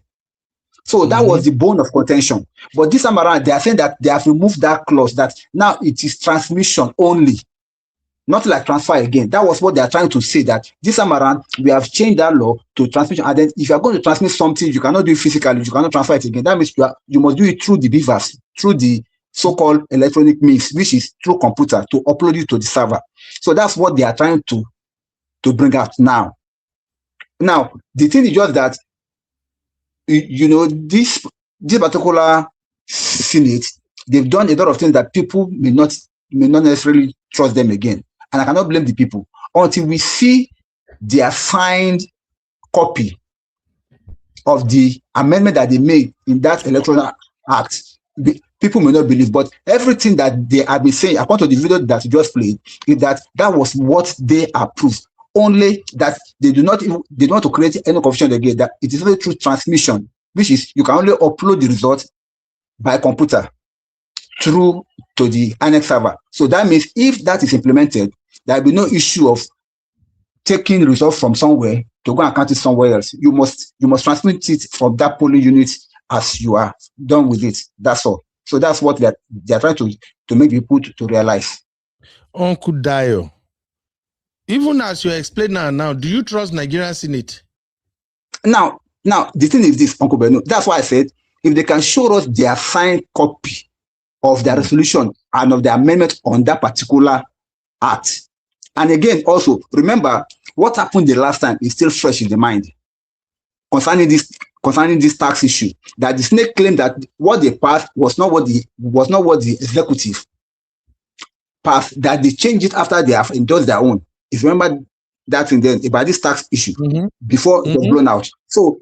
So that was the bone of contention. But this time around, they are saying that they have removed that clause, that now it is transmission only, not like transfer again. That was what they are trying to say, that this time around, we have changed that law to transmission. And then if you are going to transmit something, you cannot do it physically, you cannot transfer it again. That means you must do it through the BVAS, through the so-called electronic means, which is through computer, to upload it to the server. So that's what they are trying to bring out now. Now, the thing is just that, this particular Senate, they've done a lot of things that people may not necessarily trust them again. And I cannot blame the people until we see their signed copy of the amendment that they made in that Electoral Act. People may not believe, but everything that they have been saying, according to the video that you just played, is that was what they approved. Only that they do not want to create any confusion again, that it is only through transmission, which is you can only upload the result by computer through to the annex server. So that means if that is implemented, there will be no issue of taking results from somewhere to go and count it somewhere else. You must transmit it from that polling unit as you are done with it. That's all. So that's what they are trying to make people to realize. Uncle Dayo, even as you explain now, do you trust Nigerian Senate? Now, the thing is this, Uncle Beno. That's why I said, if they can show us their signed copy of the resolution and of the amendment on that particular act. And again, also, remember, what happened the last time is still fresh in the mind concerning this tax issue, that the Senate claimed that what they passed was not what the executive passed, that they changed it after they have endorsed their own. If you remember that thing then about this tax issue before it was blown out. So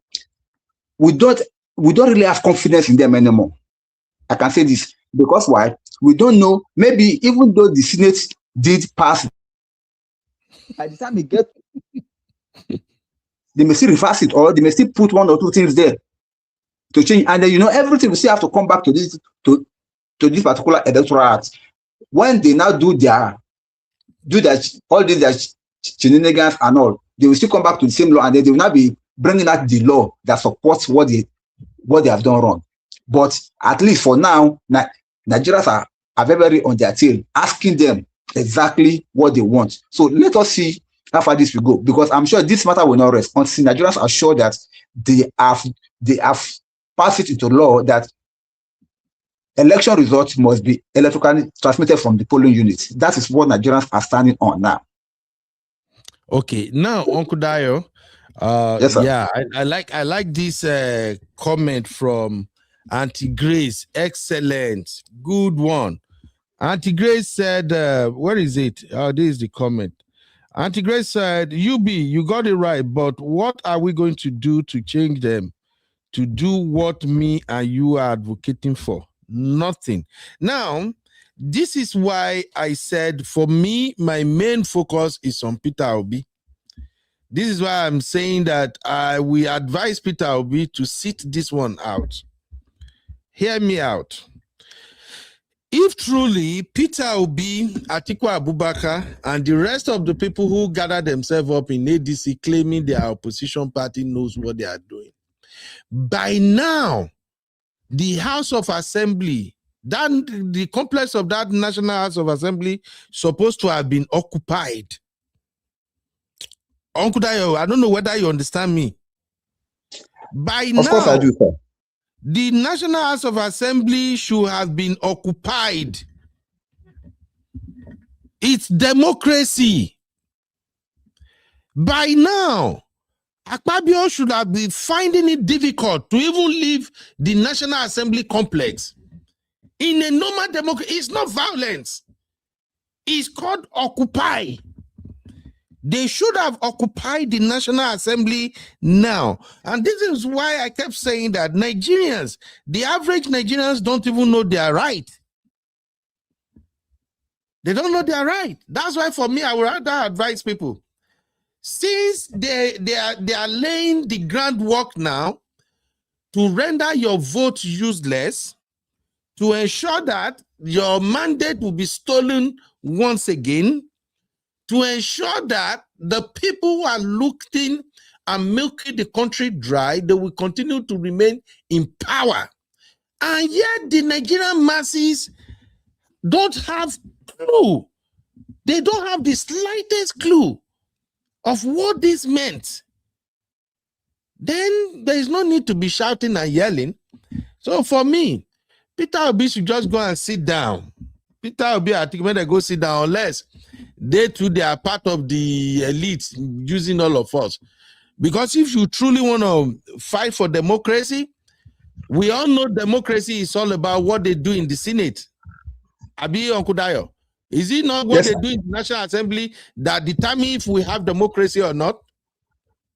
we don't really have confidence in them anymore. I can say this because why? We don't know. Maybe even though the Senate did pass. By the time it gets, they may still reverse it, or they may still put one or two things there to change. And then, you know, everything will still have to come back to this this particular electoral act. When they now do that, all these shenanigans and all, they will still come back to the same law, and then they will not be bringing out the law that supports what they have done wrong. But at least for now, Nigerians are very on their tail, asking them exactly what they want. So let us see how far this will go, because I'm sure this matter will not rest until Nigerians are sure that they have passed it into law that election results must be electronically transmitted from the polling units. That is what Nigerians are standing on now. Okay, now Uncle Dayo, yes, sir. yeah, I like this comment from Auntie Grace. Excellent, good one. Auntie Grace said, where is it? Oh, this is the comment. Auntie Grace said, UB, you got it right, but what are we going to do to change them to do what me and you are advocating for? Nothing. Now, this is why I said, for me, my main focus is on Peter Obi. This is why I'm saying that we advise Peter Obi to sit this one out. Hear me out. If truly Peter Obi, Atiku Abubakar, and the rest of the people who gather themselves up in ADC claiming their opposition party knows what they are doing, by now, the House of Assembly, the complex of that National House of Assembly, supposed to have been occupied. Uncle Dayo, I don't know whether you understand me. By now, of course I do, sir. The National House of Assembly should have been occupied. It's democracy. By now, Akpabio should have been finding it difficult to even leave the National Assembly complex. In a normal democracy, it's not violence. It's called occupy. They should have occupied the National Assembly now. And this is why I kept saying that Nigerians, the average Nigerians don't even know they are right. They don't know they are right. That's why for me, I would rather advise people. Since they are laying the groundwork now to render your vote useless, to ensure that your mandate will be stolen once again, to ensure that the people who are looting and milking the country dry, they will continue to remain in power. And yet the Nigerian masses don't have clue. They don't have the slightest clue of what this meant. Then there is no need to be shouting and yelling. So for me, Peter Obi should just go and sit down. Peter Obi, I think when they go sit down, unless they too, they are part of the elite using all of us. Because if you truly want to fight for democracy, we all know democracy is all about what they do in the Senate. Abi Uncle Dayo, is it not what they do in the National Assembly that determines if we have democracy or not?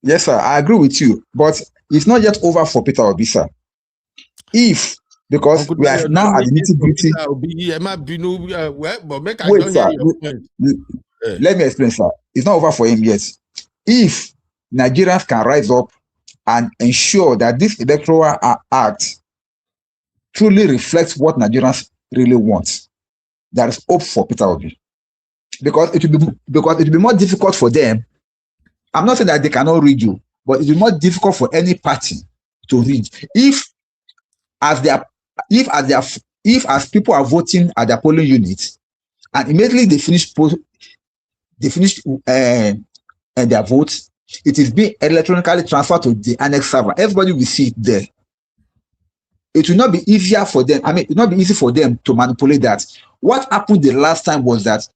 Yes, sir, I agree with you. But it's not yet over for Peter Obi, sir. If, because Uncle we are now at the nitty-gritty. Wait, sir, let me explain, sir. It's not over for him yet. If Nigerians can rise up and ensure that this Electoral Act truly reflects what Nigerians really want, there is hope for Peter Obi. Because it will be more difficult for them. I'm not saying that they cannot read you, but it will be more difficult for any party to read. If as people are voting at their polling units, and immediately they finish their votes, it is being electronically transferred to the annex server. Everybody will see it there. It will not be easier for them. I mean, it will not be easy for them to manipulate that. What happened the last time was that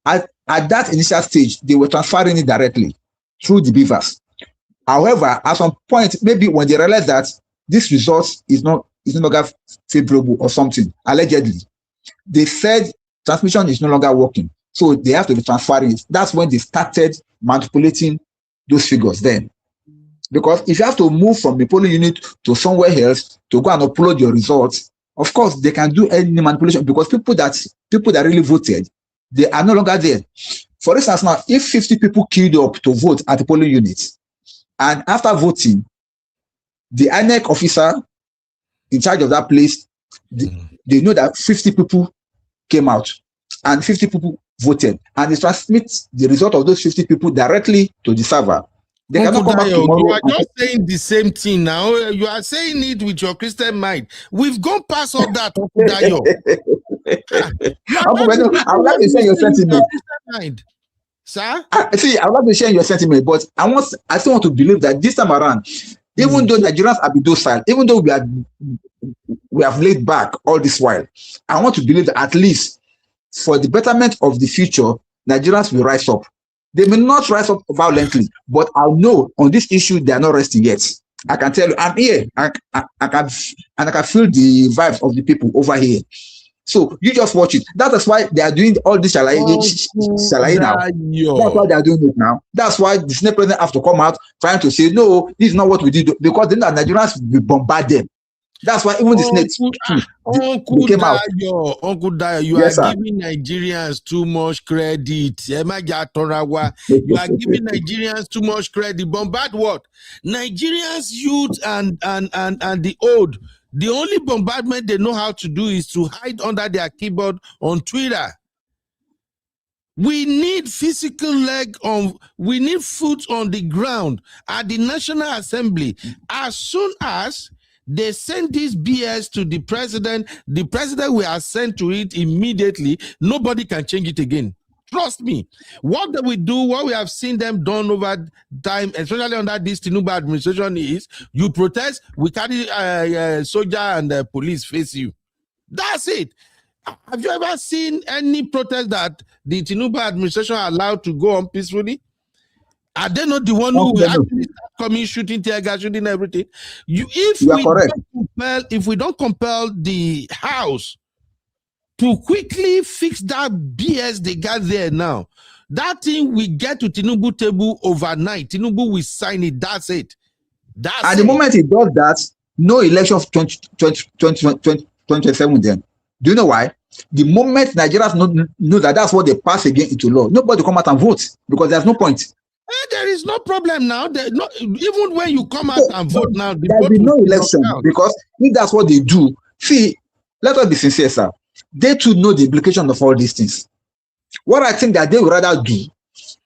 at that initial stage, they were transferring it directly through the beavers. However, at some point, maybe when they realize that this result is no longer favorable or something, allegedly, they said transmission is no longer working. So they have to be transferring it. That's when they started manipulating those figures then. Because if you have to move from the polling unit to somewhere else to go and upload your results, of course, they can do any manipulation, because people that really voted They are no longer there. For instance, now, if 50 people queued up to vote at the polling unit, and after voting, the INEC officer in charge of that place, they know that 50 people came out and 50 people voted, and they transmit the result of those 50 people directly to the server. They cannot come back tomorrow. You are just saying the same thing now. You are saying it with your Christian mind. We've gone past all that, Uncle Dayo. I would like to share your sentiment. Sir? See, I would like to share your sentiment, but I still want to believe that this time around, even though Nigerians have been docile, even though we have laid back all this while, I want to believe that at least for the betterment of the future, Nigerians will rise up. They may not rise up violently, but I know on this issue they are not resting yet. I can tell you, I'm here. I can feel the vibes of the people over here. So you just watch it. That is why they are doing all this shalaye now. That's why they are doing it now. That's why the Senate president have to come out trying to say, no, this is not what we did, because then the Nigerians will bombard them. That's why even the Senate came out. Uncle Dayo, you are giving Nigerians too much credit. You are giving Nigerians too much credit. Bombard what? Nigerians, youth and the old. The only bombardment they know how to do is to hide under their keyboard on Twitter. We need physical we need foot on the ground at the National Assembly. As soon as they send this BS to the president will assent to it immediately. Nobody can change it again. Trust me. What they will do, what we have seen them done over time, especially under this Tinubu administration, is you protest, we carry soldier and police face you. That's it. Have you ever seen any protest that the Tinubu administration allowed to go on peacefully? Are they not the one who will actually start coming, shooting tear gas, shooting everything? If we don't compel the House to quickly fix that BS they got there now, that thing we get to Tinubu table overnight. Tinubu will sign it. That's it. The moment he does that, no election of 2027 then. Do you know why? The moment Nigerians know that that's what they pass again into law, nobody come out and vote because there's no point. There is no problem now. Even when you come out and vote now, there will be no election because if that's what they do, see, let us be sincere, sir. They too know the implication of all these things. What I think that they would rather do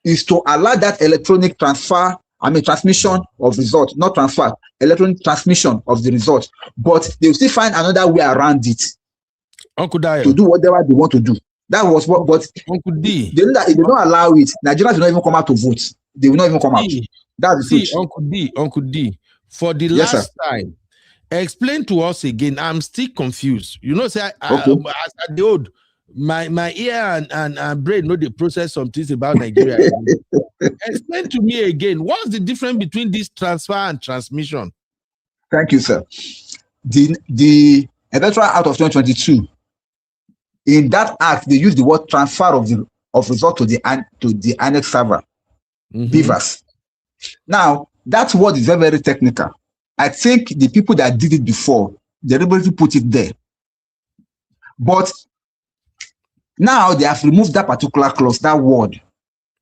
is to allow that electronic transmission of results, not transfer, electronic transmission of the results. But they will still find another way around it. Uncle Dayo, to do whatever they want to do. That was what, but Uncle D. They know that if they don't allow it, Nigerians will not even come out to vote. They will not even come out. That's the truth. Uncle D, for the last time, explain to us again. I'm still confused. You know, say as the old, my ear and brain know the process some things about Nigeria. Explain to me again. What's the difference between this transfer and transmission? Thank you, sir. The Electoral Act of 2022. In that act, they use the word transfer of result to the INEC server, beavers. Now, that word is very, very technical. I think the people that did it before, they deliberately put it there. But now they have removed that particular clause, that word.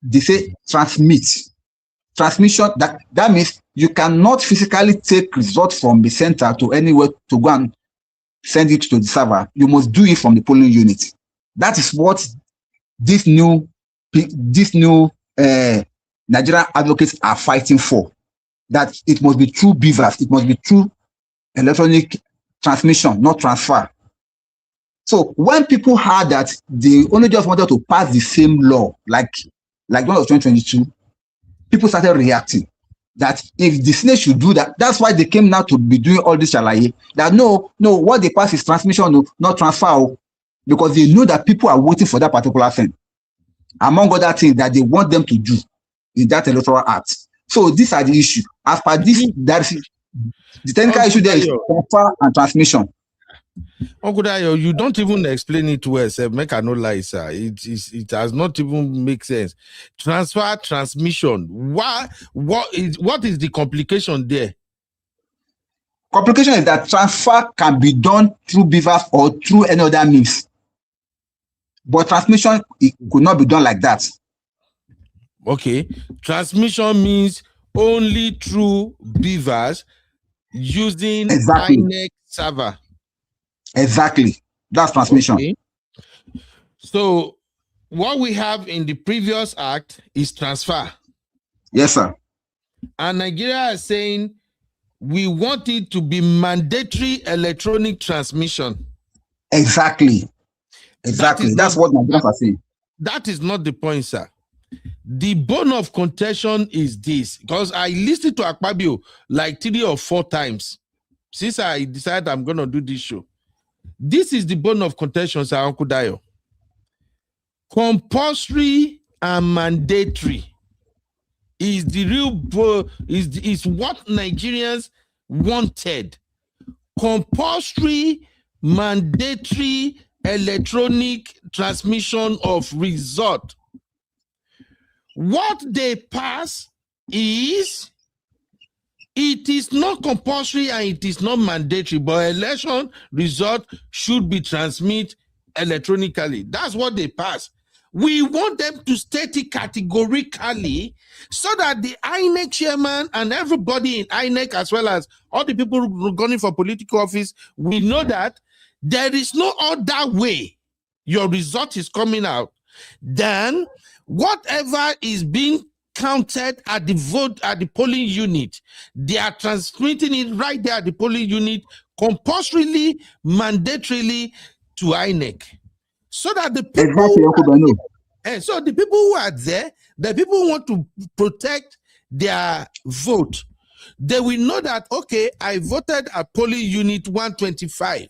They say transmit. Transmission, that means you cannot physically take results from the center to anywhere to go and send it to the server. You must do it from the polling unit. That is what these new Nigerian advocates are fighting for. That it must be through beavers, it must be through electronic transmission, not transfer. So when people heard that they only just wanted to pass the same law, like one of 2022, people started reacting. That if the Senate should do that, that's why they came now to be doing all this shalaye. That no, what they pass is transmission, not transfer, because they know that people are waiting for that particular thing. Among other things that they want them to do in that Electoral Act. So these are the issues. As per this, the technical issue there is transfer and transmission. Uncle Dayo, you don't even explain it well, sir. Make I no lie, sir. It does not even make sense. Transfer, transmission. What is the complication there? Complication is that transfer can be done through beavers or through any other means. But transmission, it could not be done like that. Okay. Transmission means only through beavers using INEC server. Exactly. That's transmission. Okay. So what we have in the previous act is transfer. Yes, sir. And Nigeria is saying we want it to be mandatory electronic transmission. Exactly. That's what Nigerians are saying. That is not the point, sir. The bone of contention is this, because I listened to Akpabio like 3 or 4 times since I decided I'm going to do this show. This is the bone of contention, sir, Uncle Dayo. Compulsory and mandatory is the real is what Nigerians wanted. Compulsory, mandatory electronic transmission of result. What they pass is it is not compulsory and it is not mandatory, but election result should be transmitted electronically. That's what they pass. We want them to state it categorically so that the INEC chairman and everybody in INEC, as well as all the people running for political office, we know that there is no other way your result is coming out than whatever is being counted at the vote at the polling unit. They are transmitting it right there at the polling unit, compulsorily, mandatorily to INEC. So that the people, so the people who are there, the people who want to protect their vote, they will know that, okay, I voted at polling unit 125.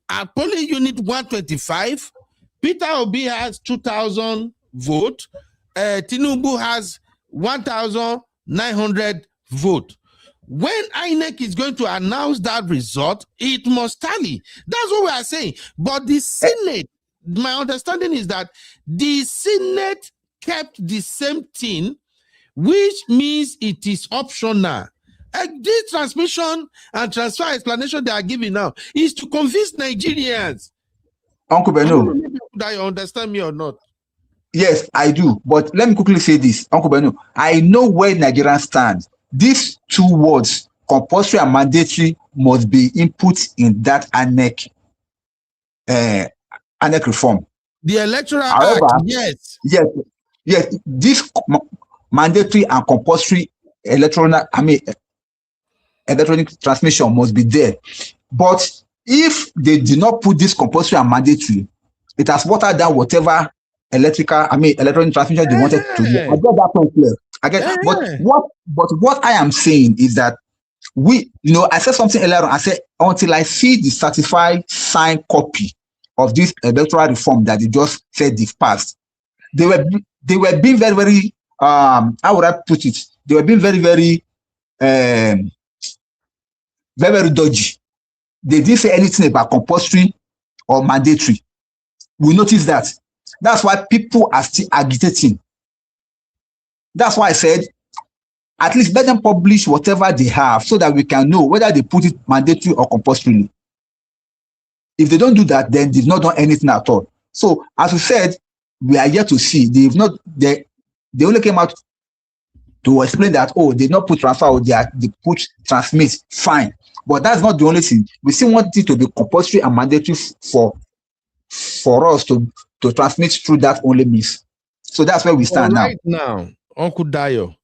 At polling unit 125, Peter Obi has 2,000 votes. Tinubu has 1,900 votes. When INEC is going to announce that result, it must tally. That's what we are saying. But the Senate, my understanding is that the Senate kept the same thing, which means it is optional. This transmission and transfer explanation they are giving now is to convince Nigerians. Uncle Beno, do you understand me or not? Yes, I do. But let me quickly say this, Uncle Beno. I know where Nigerians stand. These 2 words, compulsory and mandatory, must be input in that INEC reform. The Electoral Act, yes. Yes. This mandatory and compulsory electronic transmission must be there. But if they do not put this compulsory and mandatory, it has watered down whatever electronic transmission they wanted to do. I get that point clear. But what I am saying is that I said something earlier on. I said until I see the certified signed copy of this electoral reform that they just said they've passed, they were being very, very how would I put it? They were being very, very very, very dodgy. They didn't say anything about compulsory or mandatory. We noticed that. That's why people are still agitating. That's why I said, at least let them publish whatever they have so that we can know whether they put it mandatory or compulsory. If they don't do that, then they've not done anything at all. So, as we said, we are yet to see. They only came out to explain that, they not put transfer or they put transmit. Fine. But that's not the only thing. We still want it to be compulsory and mandatory for us to transmit through that only means. So that's where we stand now. Right now, Uncle Dayo,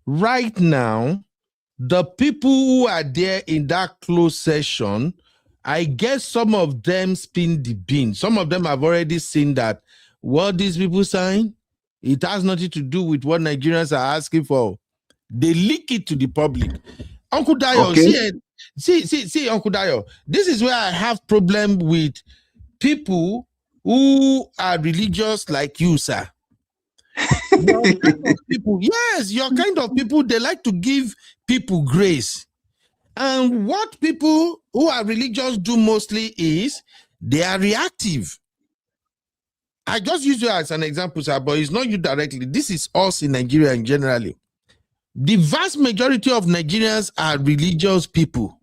right now, the people who are there in that closed session, I guess some of them spin the bean. Some of them have already seen that what these people sign, it has nothing to do with what Nigerians are asking for. They leak it to the public. Uncle Dayo, see, Uncle Dayo, this is where I have problem with people who are religious like you, sir. Your kind of people, yes, your kind of people, they like to give people grace. And what people who are religious do mostly is they are reactive. I just use you as an example, sir, but it's not you directly. This is us in Nigeria and generally. The vast majority of Nigerians are religious people.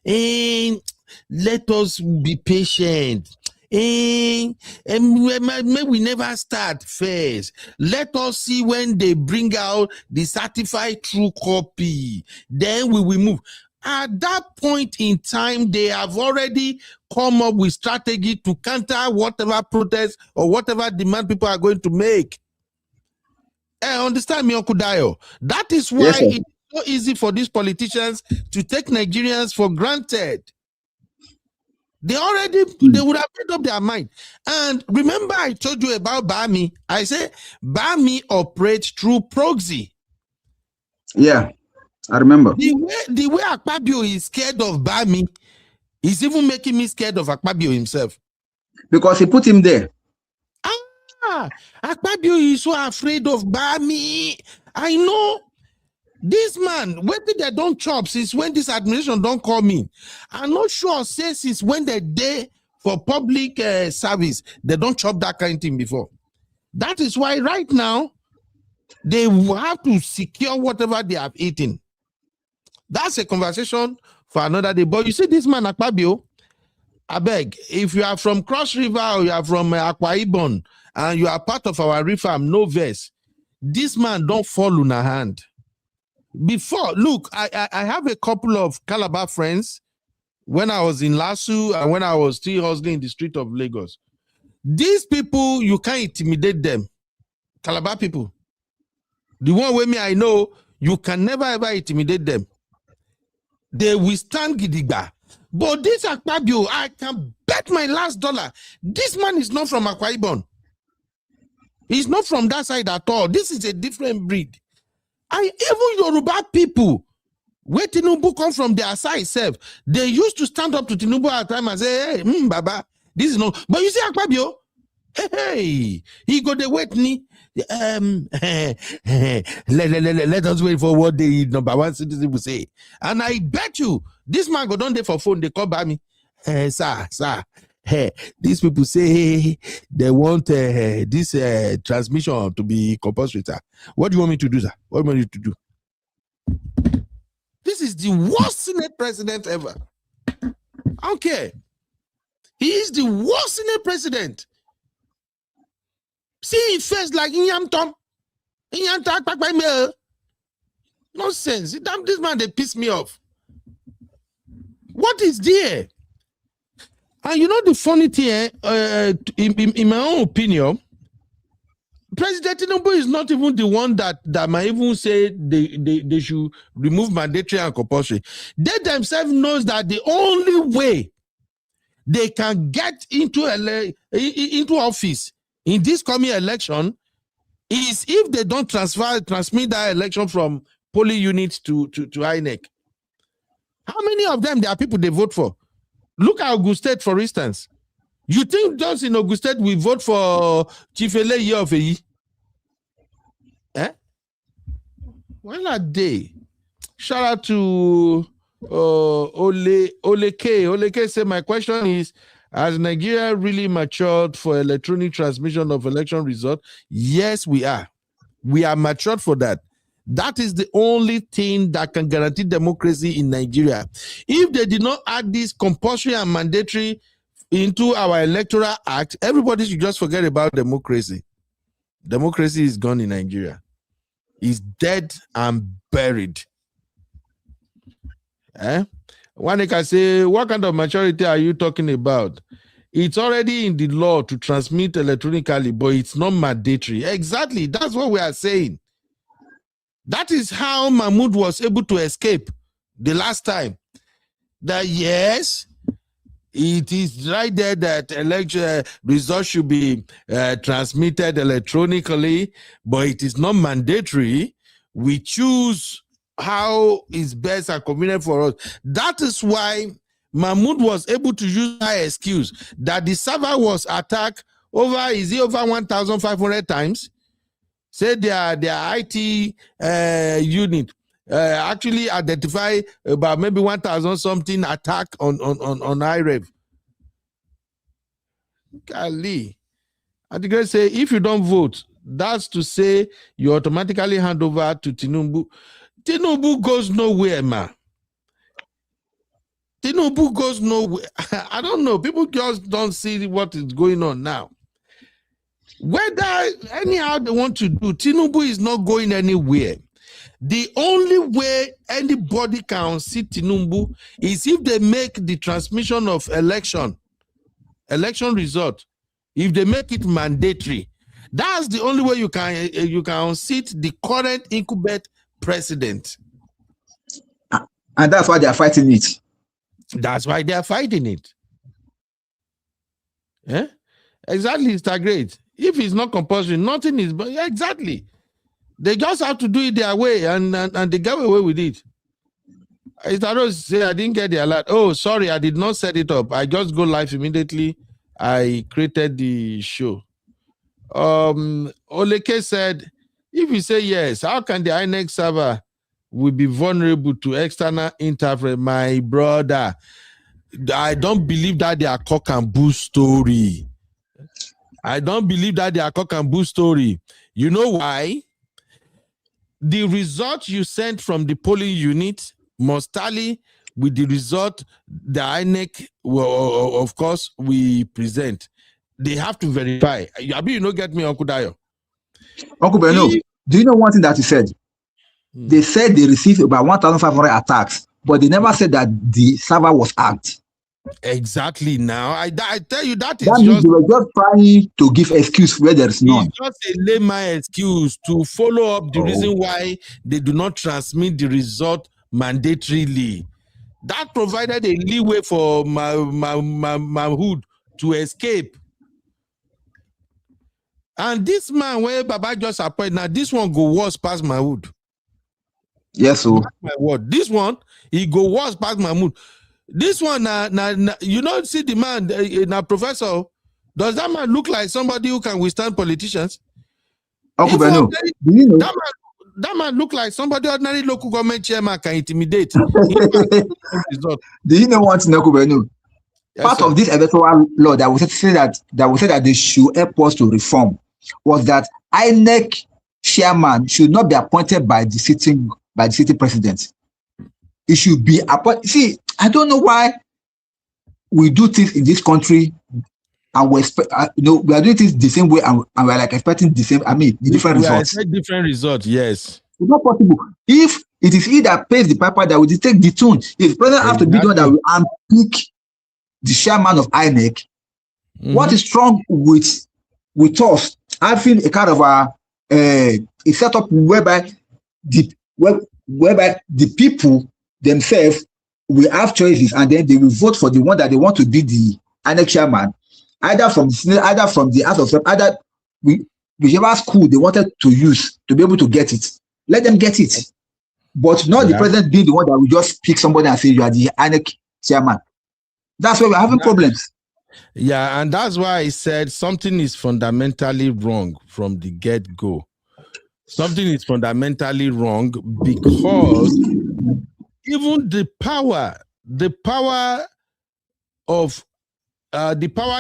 And let us be patient. May we never start first. Let us see when they bring out the certified true copy. Then we will move. At that point in time, they have already come up with strategy to counter whatever protest or whatever demand people are going to make. Understand me, Uncle Dayo? That is why it's so easy for these politicians to take Nigerians for granted. They would have made up their mind. And remember, I told you about BAMI. I said BAMI operates through proxy. Yeah, I remember. The way Akpabio is scared of BAMI is even making me scared of Akpabio himself. Because he put him there. Akpabio is so afraid of BAMI. I know. This man, when they don't chop since when this administration don't call me. I'm not sure say since when the day for public service, they don't chop that kind of thing before. That is why right now, they have to secure whatever they have eaten. That's a conversation for another day. But you see this man, Akpabio, I beg, if you are from Cross River or you are from Akwa Ibom and you are part of our reform, no verse, this man don't fall on a hand. Before, look, I have a couple of Calabar friends when I was in Lasu and when I was still hustling in the street of Lagos. These people, you can't intimidate them. Calabar people. The one with me I know, you can never ever intimidate them. They will stand gidigba. But this Akpabio, I can bet my last dollar. This man is not from Akwa Ibom. He's not from that side at all. This is a different breed. Even Yoruba people, where Tinubu come from their side self, they used to stand up to Tinubu at a time and say, hey, Baba, this is no. But you see Akpabio, hey, he go the wait me. Let us wait for what the number one citizen will say. And I bet you, this man go down there for phone, they call by me. Sir, hey, these people say they want this transmission to be compulsory. Sir. What do you want me to do, sir? What do you want me to do? This is the worst Senate president ever. I don't care. He is the worst Senate president. See it first like Inyam Tom. Nonsense. This man, they piss me off. What is there? And you know the funny thing, in my own opinion, President Tinubu is not even the one that might even say they should remove mandatory and compulsory. They themselves knows that the only way they can get into office in this coming election is if they don't transmit that election from polling units to INEC. How many of them there are people they vote for? Look at Ogun State, for instance. You think those in Ogun State will vote for Chief Ele year of a year? Eh? Why not they? Shout out to Oleke. Oleke said, my question is, has Nigeria really matured for electronic transmission of election result? Yes, we are. We are matured for that. That is the only thing that can guarantee democracy in Nigeria. If they did not add this compulsory and mandatory into our Electoral Act, everybody should just forget about democracy. Democracy is gone in Nigeria. It's dead and buried. One can say, what kind of maturity are you talking about? It's already in the law to transmit electronically, but it's not mandatory. Exactly. That's what we are saying. That is how Mahmoud was able to escape the last time. That yes, it is right there that election results should be transmitted electronically, but it is not mandatory. We choose how is best and convenient for us. That is why Mahmoud was able to use that excuse that the server was attacked over 1,500 times. Say their IT unit actually identify about maybe 1,000 something attack on IREV. Golly. And the guy say, if you don't vote, that's to say you automatically hand over to Tinubu. Tinubu goes nowhere, man. Tinubu goes nowhere. I don't know. People just don't see what is going on now. Whether anyhow they want to do, Tinubu is not going anywhere. The only way anybody can see Tinubu is if they make the transmission of election result. If they make it mandatory, that's the only way you can seat the current incumbent president. And that's why they are fighting it. That's why they are fighting it. Yeah, exactly. It's great. If it's not compulsory, nothing is. But yeah, exactly, they just have to do it their way, and they get away with it. I say I didn't get the alert. Oh, sorry, I did not set it up. I just go live immediately. I created the show. Oleke said, if you say yes, how can the INEC server will be vulnerable to external interference? My brother, I don't believe that they are cock and bull story. I don't believe that they are cock and bull story. You know why? The result you sent from the polling unit must tally with the result the INEC, of course, we present. They have to verify. You don't get me, Uncle Dayo? Uncle Beno, do you know one thing that you said? They said they received about 1,500 attacks, but they never said that the server was hacked. Exactly. Now, I tell you that means just... they were just trying to give excuse where there is none. It's just a layman excuse to follow up the reason why they do not transmit the result mandatorily. That provided a leeway for Mahmoud to escape. And this man, where Baba just appointed, now this one go worse past Mahmoud. Yes, so. My word. This one, he go worse past Mahmoud. This one, you don't see the man, now professor, does that man look like somebody who can withstand politicians? Uncle Beno, do you know? That man look like somebody ordinary local government chairman can intimidate. Do you know what, Uncle Beno? Yes, part of this electoral law that we say that they should help us to reform was that INEC chairman should not be appointed by the sitting president. It should be appointed. See, I don't know why we do things in this country and we expect, we are doing things the same way and we're like expecting the same, the different results. Different results, yes. It's not possible. If it is he that pays the piper that will take the tune, if the president has to be the one that will unpick the chairman of INEC, what is wrong with us having a kind of a setup whereby the people themselves will have choices and then they will vote for the one that they want to be the INEC chairman, either from the Senate, either from the House of Reps, either whichever school they wanted to use to be able to get it. Let them get it. But not the president being the one that will just pick somebody and say you are the INEC chairman. That's why we're having problems. Yeah, and that's why I said something is fundamentally wrong from the get-go. Something is fundamentally wrong because even the power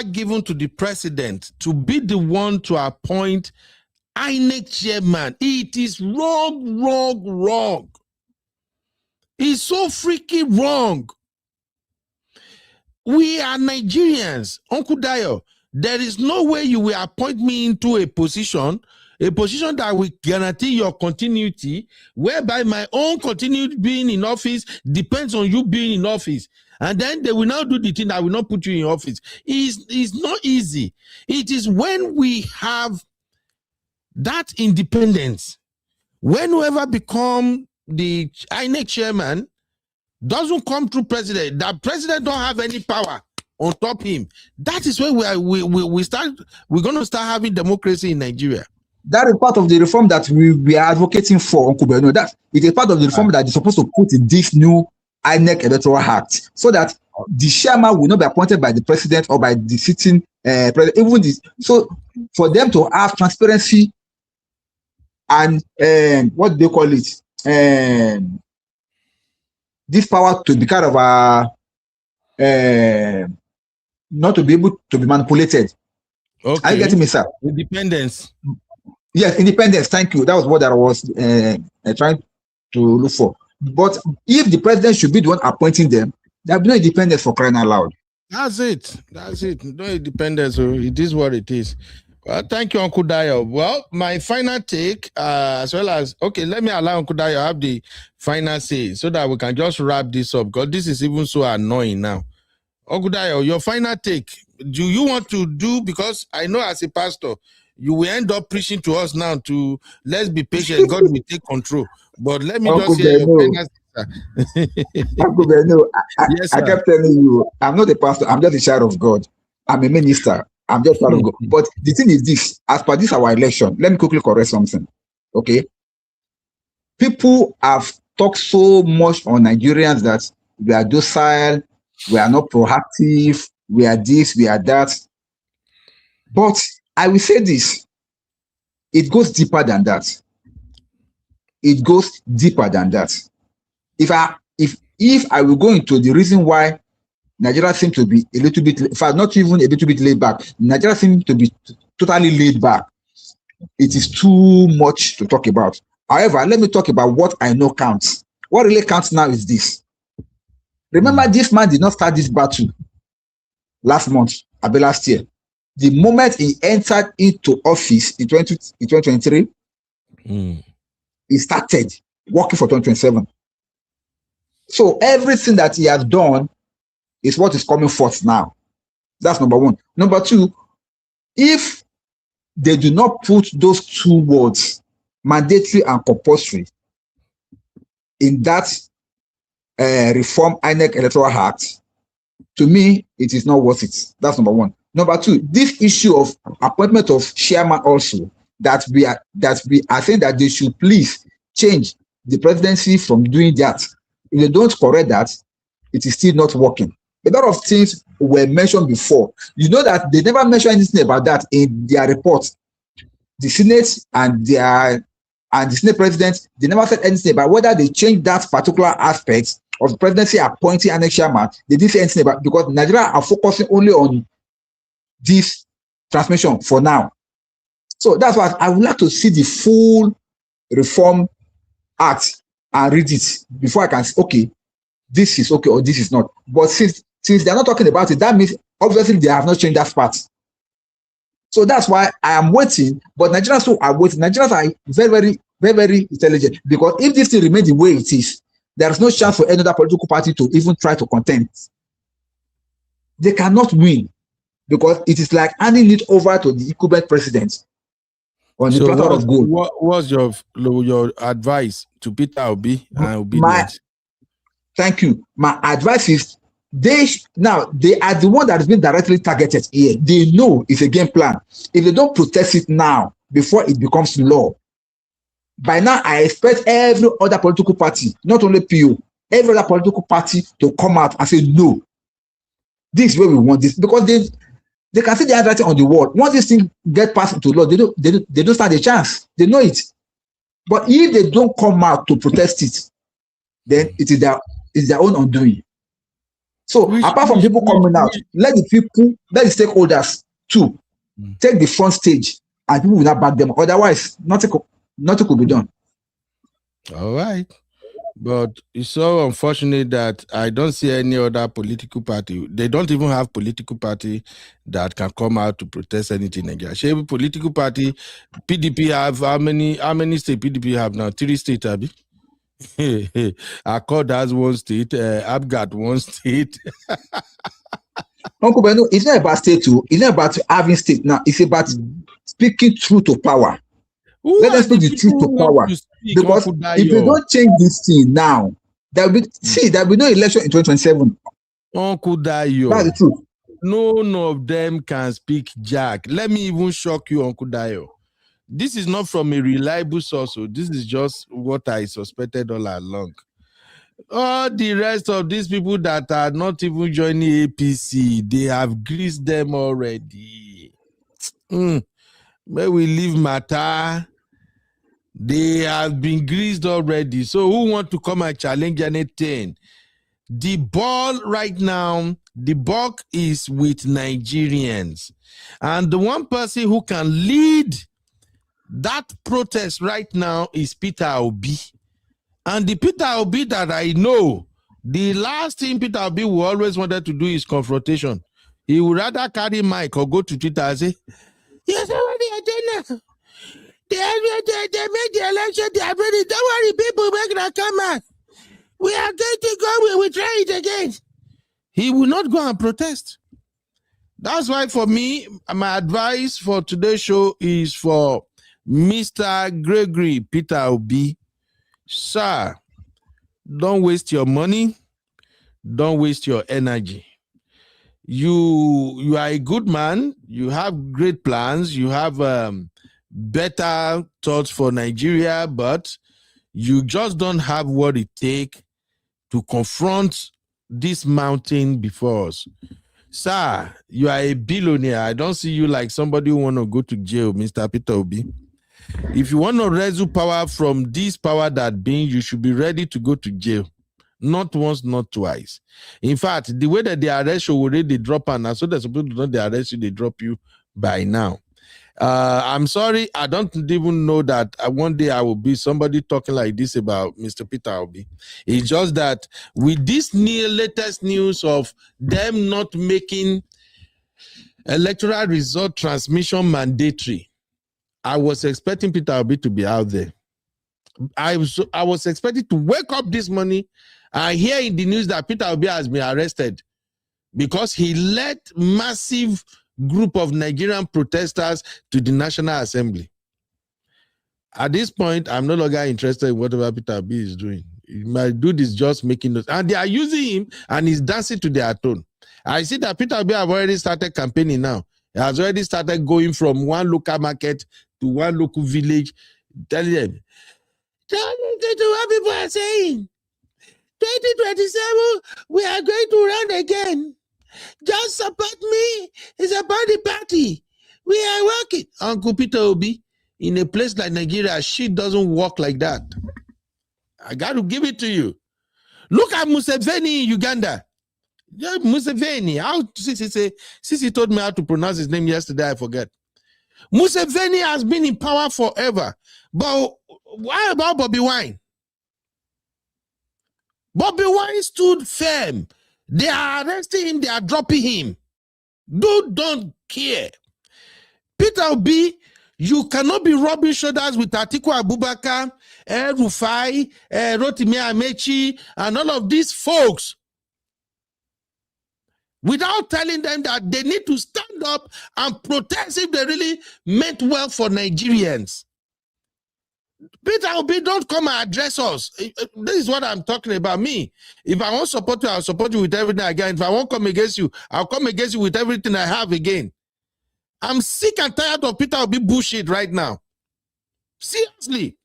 given to the president to be the one to appoint INEC chairman, it is wrong. It's so freaking wrong. We are Nigerians, Uncle Dayo. There is no way you will appoint me into a position that will guarantee your continuity, whereby my own continued being in office depends on you being in office. And then they will now do the thing that will not put you in office. It's not easy. It is when we have that independence, when whoever become the INEC chairman doesn't come through president, that president don't have any power on top him. That is when we're going to start having democracy in Nigeria. That is part of the reform that we are advocating for, Uncle Beno. That it is part of the reform that is supposed to put in this new INEC Electoral Act, so that the chairman will not be appointed by the president or by the sitting president. So for them to have transparency and what do they call it? This power to be kind of not to be able to be manipulated. Okay. Are you getting me, sir? Independence. Yes, independence. Thank you. That was what I was trying to look for. But if the president should be the one appointing them, There will be no independence for crying out loud. That's it. That's it. No independence. So it is what it is. Well, thank you, Uncle Dayo. Well, my final take, as well as, okay, let me allow Uncle Dayo have the final say so that we can just wrap this up, because this is even so annoying now. Uncle Dayo, your final take. Do you want to do, because I know as a pastor, you will end up preaching to us now to, let's be patient, God will take control. But let me Uncle just hear your final Uncle Beno, yes, I kept telling you, I'm not a pastor, I'm just a child of God. I'm a minister. I'm just part of God. But the thing is this, as per this our election, let me quickly correct something. Okay. People have talked so much on Nigerians that we are docile, we are not proactive, we are this, we are that. But I will say this, it goes deeper than that. It goes deeper than that. If I will go into the reason why Nigeria seems to be a little bit, in fact, not even a little bit laid back. Nigeria seems to be totally laid back. It is too much to talk about. However, let me talk about what I know counts. What really counts now is this. Remember, this man did not start this battle last year. The moment he entered into office in 2023, he started working for 2027. So everything that he has done is what is coming forth now. That's number one. Number two, if they do not put those two words, mandatory and compulsory, in that reform INEC Electoral Act, to me, it is not worth it. That's number one. Number two, this issue of appointment of chairman also, that we are saying that they should please change the presidency from doing that. If they don't correct that, it is still not working. A lot of things were mentioned before. You know that they never mentioned anything about that in their report. The Senate and the Senate president, they never said anything about whether they changed that particular aspect of the presidency appointing an chairman. They didn't say anything about, because Nigeria are focusing only on this transmission for now. So that's why I would like to see the full Reform Act and read it before I can say, okay, this is okay or this is not. But since they're not talking about it, that means obviously they have not changed that part. So that's why I am waiting. But Nigerians who are waiting, Nigerians are very, very, very, very intelligent. Because if this thing remains the way it is, there is no chance for any other political party to even try to contend. They cannot win, because it is like handing it over to the incumbent president on the platter of gold. What was your advice to Peter Obi and obedience? Thank you. My advice is, they are the one that has been directly targeted here. They know it's a game plan. If they don't protest it now, before it becomes law, by now I expect every other political party, not only PU, every other political party to come out and say, no, this is where we want this. Because they can see the handwriting on the wall. Once this thing get passed into law, they don't stand a chance. They know it. But if they don't come out to protest it, then it is their own undoing. So apart from people coming out, let the stakeholders too take the front stage, and people will not back them. Otherwise, nothing could be done. All right. But it's so unfortunate that I don't see any other political party. They don't even have political party that can come out to protest anything in Nigeria. Every political party, PDP have how many states PDP have now? 3 states, Abby. Accord has 1 state, Abgat 1 state. Uncle Beno, it's not about state too. It's not about having state now. It's about speaking truth to power. Let us speak the truth to power. Because if you don't change this thing now, there will be no election in 2027. Uncle Dayo. That's the truth. None of them can speak jack. Let me even shock you, Uncle Dayo. This is not from a reliable source. This is just what I suspected all along. All the rest of these people that are not even joining APC, they have greased them already. Where we leave matter, they have been greased already. So who want to come and challenge anything? The ball right now, the buck is with Nigerians. And the one person who can lead that protest right now is Peter Obi. And the Peter Obi that I know The last thing Peter Obi will always wanted to do is confrontation. He would rather carry mic or go to Twitter and say, yes, already agenda. They made the election, they are ready. Don't worry, people, we're going to come out. We are going to go, we will try it again. He will not go and protest. That's why for me, my advice for today's show is for Mr. Gregory Peter Obi. Sir, don't waste your money. Don't waste your energy. You are a good man. You have great plans. You have better thoughts for Nigeria, but you just don't have what it takes to confront this mountain before us. Sir, you are a billionaire. I don't see you like somebody who want to go to jail, Mr. Peter Obi. If you want to wrestle power from this power that being, you should be ready to go to jail. Not once, not twice. In fact, the way that they arrest you, already they drop and so they're supposed to know they arrest you, they drop you by now. I'm sorry, I don't even know that one day I will be somebody talking like this about Mr. Peter Obi. It's just that with this latest news of them not making electoral result transmission mandatory, I was expecting Peter Obi to be out there. I was expecting to wake up this morning and hear in the news that Peter Obi has been arrested because he led massive group of Nigerian protesters to the National Assembly. At this point, I'm no longer interested in whatever Peter Obi is doing. My dude is just making those, and they are using him and he's dancing to their tone. I see that Peter Obi have already started campaigning now. He has already started going from one local market to one local village, telling them, what people are saying. 2027, we are going to run again. Just support me. It's about the party. We are working. Uncle Peter Obi, in a place like Nigeria, shit doesn't work like that. I got to give it to you. Look at Museveni in Uganda. Yeah, Museveni. Since he told me how to pronounce his name yesterday, I forget. Museveni has been in power forever. But why about Bobby Wine? Bobby Wine stood firm. They are arresting him. They are dropping him. Dude, don't care. Peter Obi, you cannot be rubbing shoulders with Atiku Abubakar, Rufai, Rotimi Amechi, and all of these folks without telling them that they need to stand up and protest if they really meant well for Nigerians. Peter Obi, don't come and address us. This is what I'm talking about. Me, if I want to support you, I'll support you with everything again. If I won't come against you, I'll come against you with everything I have again. I'm sick and tired of Peter Obi bullshit right now. Seriously.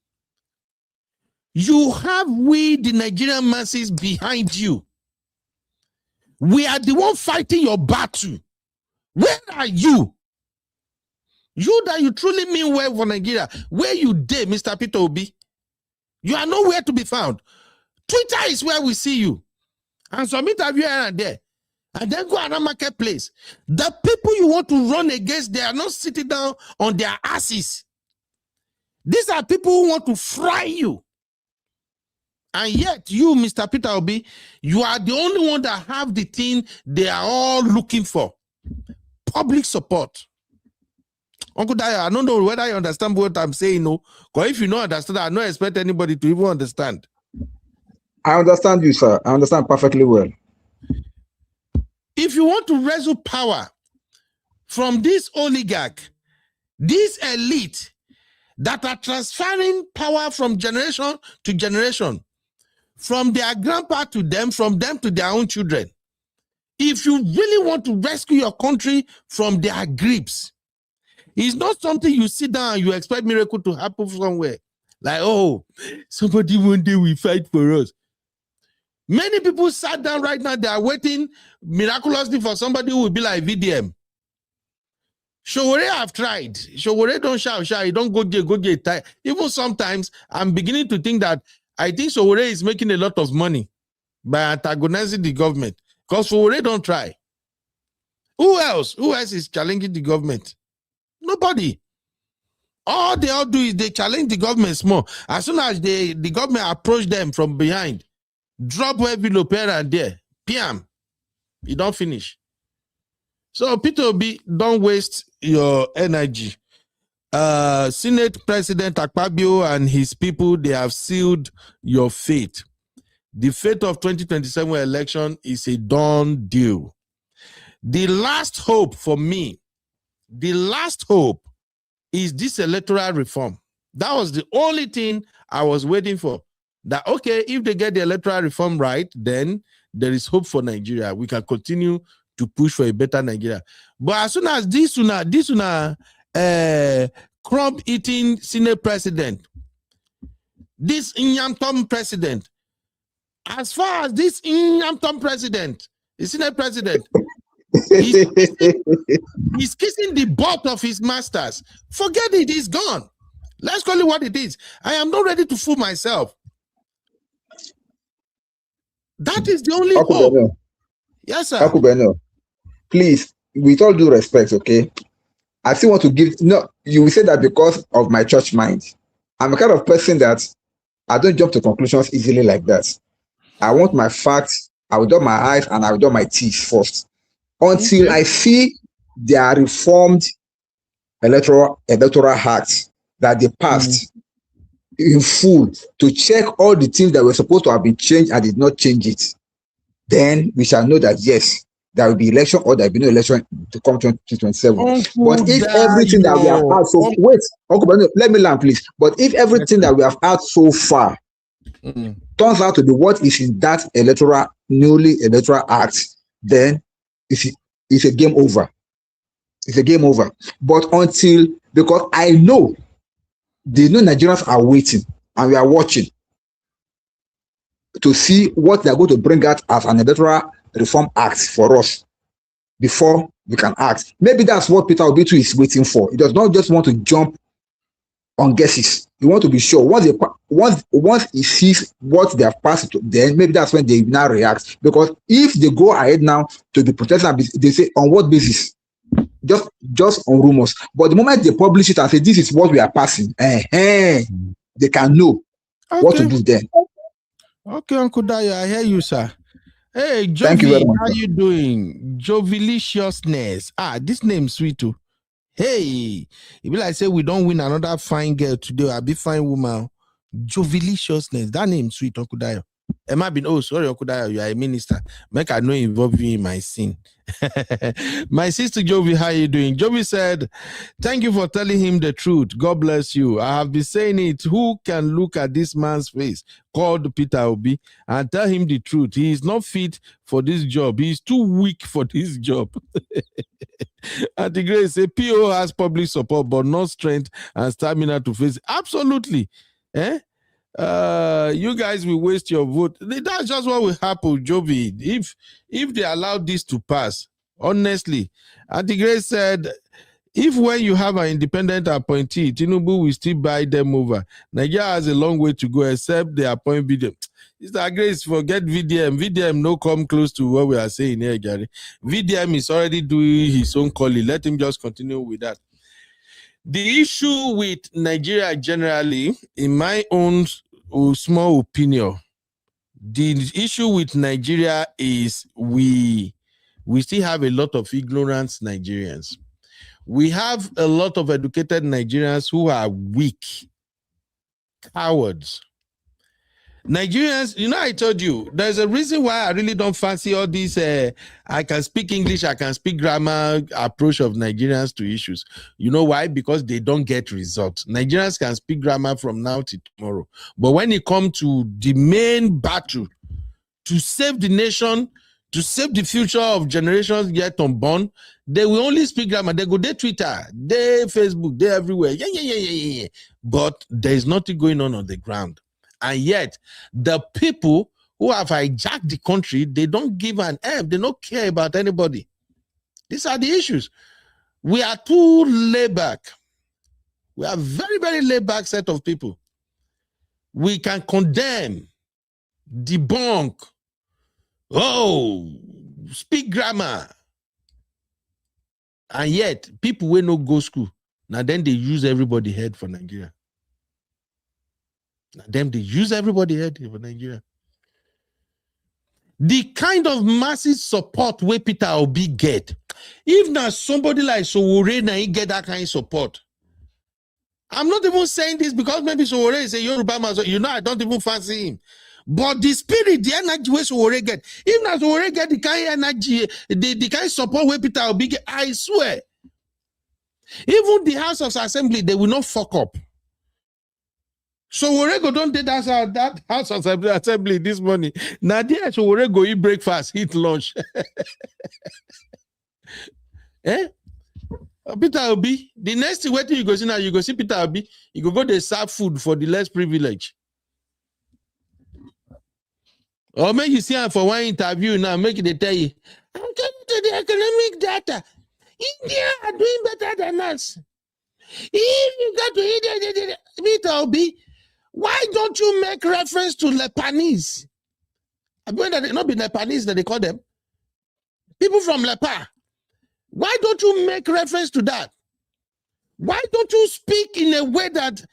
You have we, the Nigerian masses, behind you. We are the one fighting your battle. Where are you? You that you truly mean well for Nigeria, where you did, Mr. Peter Obi? You are nowhere to be found. Twitter is where we see you. And some interview here and there. And then go around marketplace. The people you want to run against, they are not sitting down on their asses. These are people who want to fry you. And yet, you, Mr. Peter Obi, you are the only one that have the thing they are all looking for. Public support. Uncle Daya, I don't know whether you understand what I'm saying, no. Because if you don't understand, I don't expect anybody to even understand. I understand you, sir. I understand perfectly well. If you want to wrestle power from this oligarch, this elite that are transferring power from generation to generation, from their grandpa to them, from them to their own children, if you really want to rescue your country from their grips, it's not something you sit down and you expect miracle to happen somewhere. Like, oh, somebody one day will fight for us. Many people sat down right now, they are waiting miraculously for somebody who will be like VDM. Showore have tried. Showore don't shout, he don't go get. Even sometimes, I'm beginning to think that I think Showore is making a lot of money by antagonizing the government. Because Showore don't try. Who else? Who else is challenging the government? Nobody. All they all do is they challenge the government small. As soon as the government approach them from behind, drop envelope here and there, PM, you don't finish. So Peter Obi, don't waste your energy. Senate President Akpabio and his people, they have sealed your fate. The fate of 2027 election is a done deal. The last hope for me, the last hope is this electoral reform. That was the only thing I was waiting for. That, okay, if they get the electoral reform right, then there is hope for Nigeria. We can continue to push for a better Nigeria. But as soon as this crumb-eating Senate president, this Inyamtom president, as far as this Inyamtom president, the Senate president, he's kissing the butt of his masters. Forget it, he's gone. Let's call it what it is. I am not ready to fool myself. That is the only hope. Yes, sir. Akubeno, please, with all due respect, okay, I still want to give, no, you will say that because of my church mind. I'm a kind of person that I don't jump to conclusions easily like that. I want my facts, I will dot my I's and I will dot my T's first. Until I see their reformed electoral act that they passed in full to check all the things that were supposed to have been changed and did not change it, then we shall know that yes, there will be election or there will be no election to come 2027. But if everything that we have had so wait, Uncle, let me land, please. But if everything that we have had so far turns out to be what is in that newly electoral act, then it's a game over. It's a game over. But until, because I know the new Nigerians are waiting and we are watching to see what they're going to bring out as an electoral reform act for us before we can act. Maybe that's what Peter Obi is waiting for. He does not just want to jump on guesses. You want to be sure. Once he sees what they have passed, then maybe that's when they now react. Because if they go ahead now to the protest, they say on what basis? Just on rumors. But the moment they publish it and say this is what we are passing, they can know what to do then. Okay, Uncle Dayo, I hear you, sir. Hey, Jovi, thank you very much, how you doing? Joviliciousness. This name sweet too. Hey, if like say we don't win another fine girl today, I'll be fine woman. Joviliciousness. That name sweet, Uncle Dayo. Am I been? Oh, sorry, Uncle Dayo, you are a minister. Make I know involve you in my sin. My sister Jovi, how you doing? Jovi said, thank you for telling him the truth. God bless you. I have been saying it. Who can look at this man's face called Peter Obi and tell him the truth? He is not fit for this job. He is too weak for this job. And the grace say PO has public support, but not strength and stamina to face it. Absolutely. You guys will waste your vote. That's just what will happen, Jovi. If they allow this to pass, honestly, Antigray said, if when you have an independent appointee, Tinubu will still buy them over. Nigeria has a long way to go, except they appoint VDM. Mr. Grace, forget VDM. VDM no come close to what we are saying here, Gary. VDM is already doing his own calling. Let him just continue with that. The issue with Nigeria generally, in my own small opinion, the issue with Nigeria is we still have a lot of ignorant Nigerians. We have a lot of educated Nigerians who are weak, cowards. Nigerians, you know, I told you, there's a reason why I really don't fancy all this I can speak English, I can speak grammar approach of Nigerians to issues. You know why? Because they don't get results. Nigerians can speak grammar from now to tomorrow. But when it comes to the main battle, to save the nation, to save the future of generations yet unborn, they will only speak grammar. They go their Twitter, their Facebook, they're everywhere. Yeah. But there is nothing going on the ground. And yet, the people who have hijacked the country, they don't give an F. They don't care about anybody. These are the issues. We are too laid back. We are very, very laid back set of people. We can condemn, debunk, speak grammar. And yet, people will not go school. Now then they use everybody head for Nigeria. They use everybody head for Nigeria. the kind of massive support where Peter Obi get, if not somebody like Sowore na he get that kind of support. I'm not even saying this because maybe Sowore is a Yoruba man, so I don't even fancy him. But the spirit, the energy where Sowore get, if not Sowore get the kind of energy, the kind of support where Peter Obi get, I swear, even the House of Assembly, they will not fuck up. Sowore go don't take that House of Assembly this morning. Now there Sowore go eat breakfast, eat lunch. Eh? Peter Obi, the next thing you go see now, you go see Peter Obi, you go to serve food for the less privileged. Or maybe you see him for one interview now, make it tell you, I'm coming to the economic data. India are doing better than us. If you got to India, Peter Obi, why don't you make reference to Lebanese? Not be Lebanese that they call them. People from Lepa. Why don't you make reference to that? Why don't you speak in a way that,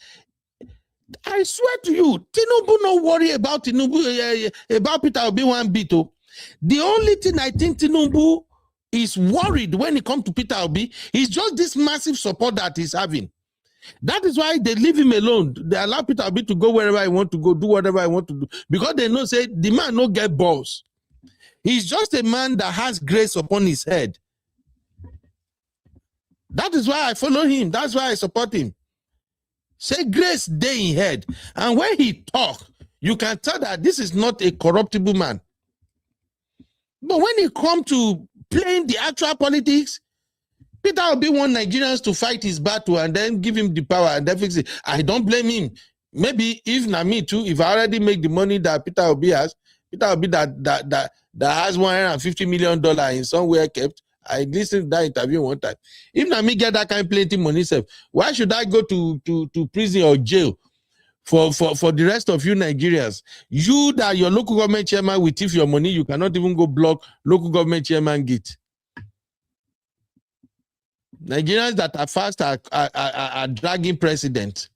I swear to you, Tinubu no worry about Tinubu, about Peter Obi one bit. The only thing I think Tinubu is worried when it comes to Peter Obi is just this massive support that he's having. That is why they leave him alone. They allow Peter Obi to go wherever I want to go, do whatever I want to do. Because they know, say, the man no get balls. He's just a man that has grace upon his head. That is why I follow him. That's why I support him. Say grace day in head. And when he talk, you can tell that this is not a corruptible man. But when it comes to playing the actual politics, Peter Obi want Nigerians to fight his battle and then give him the power and then fix it. I don't blame him. Maybe if not me too, if I already make the money that Peter Obi has, Peter Obi that has $150 million in somewhere kept, I listened to that interview one time. If not me get that kind of plenty money, why should I go to prison or jail for the rest of you Nigerians? You that your local government chairman will thief your money, you cannot even go block local government chairman gate. Nigerians that are fast are dragging president,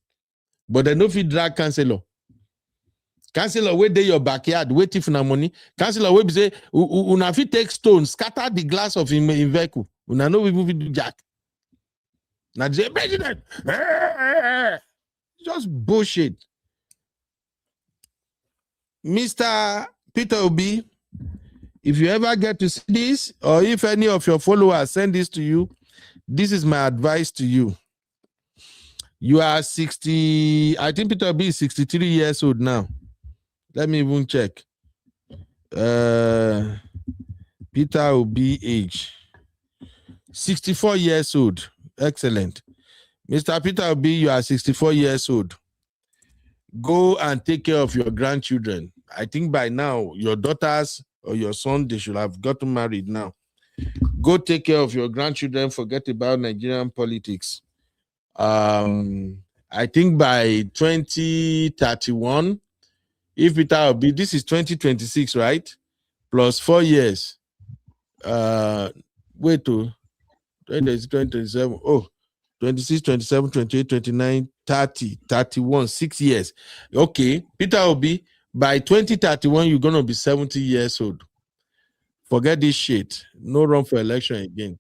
but they don't fit drag councillor. Councillor wait there your backyard, waiting for money. Councillor wait say, una fit take stone, scatter the glass of him vehicle. Una know we do jack. Now say president, just bullshit. Mr. Peter Obi, if you ever get to see this, or if any of your followers send this to you, this is my advice to you. You are 60, I think Peter Obi is 63 years old now. Let me even check. Peter Obi age. 64 years old. Excellent. Mr. Peter Obi, you are 64 years old. Go and take care of your grandchildren. I think by now, your daughters or your son, they should have gotten married now. Go take care of your grandchildren. Forget about Nigerian politics. I think by 2031, if Peter Obi, this is 2026, right? Plus 4 years. Wait to 2027. Oh, 26, 27, 28, 29, 30, 31, 6 years. Okay, Peter Obi, by 2031, you're going to be 70 years old. Forget this shit. No run for election again.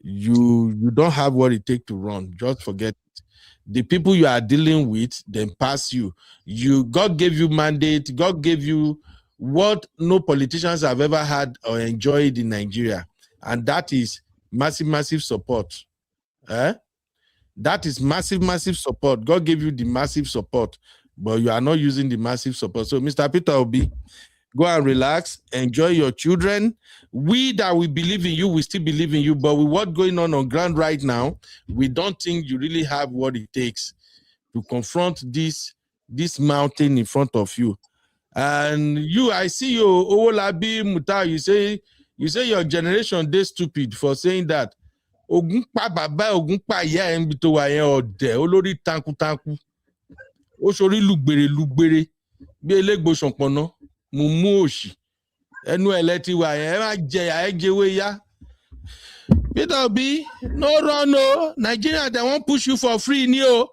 You don't have what it takes to run. Just forget it. The people you are dealing with, then pass you. God gave you mandate. God gave you what no politicians have ever had or enjoyed in Nigeria. And that is massive, massive support. That is massive, massive support. God gave you the massive support, but you are not using the massive support. So, Mr. Peter Obi, go and relax, enjoy your children. We that we believe in you, we still believe in you, but with what's going on ground right now, we don't think you really have what it takes to confront this mountain in front of you. And you, I see you, Owolabi Muta, you say your generation is stupid for saying that. Ogunpa baba Ogunpa iya en bi to wa yen ode olórí tanku ó sori lugbere bí elegbo sonpona mo mu òṣì ẹnu eleti wa yen ma jẹyà ejewe ya. Peter Obi, no run no. Nigeria, they won't push you for free ni o.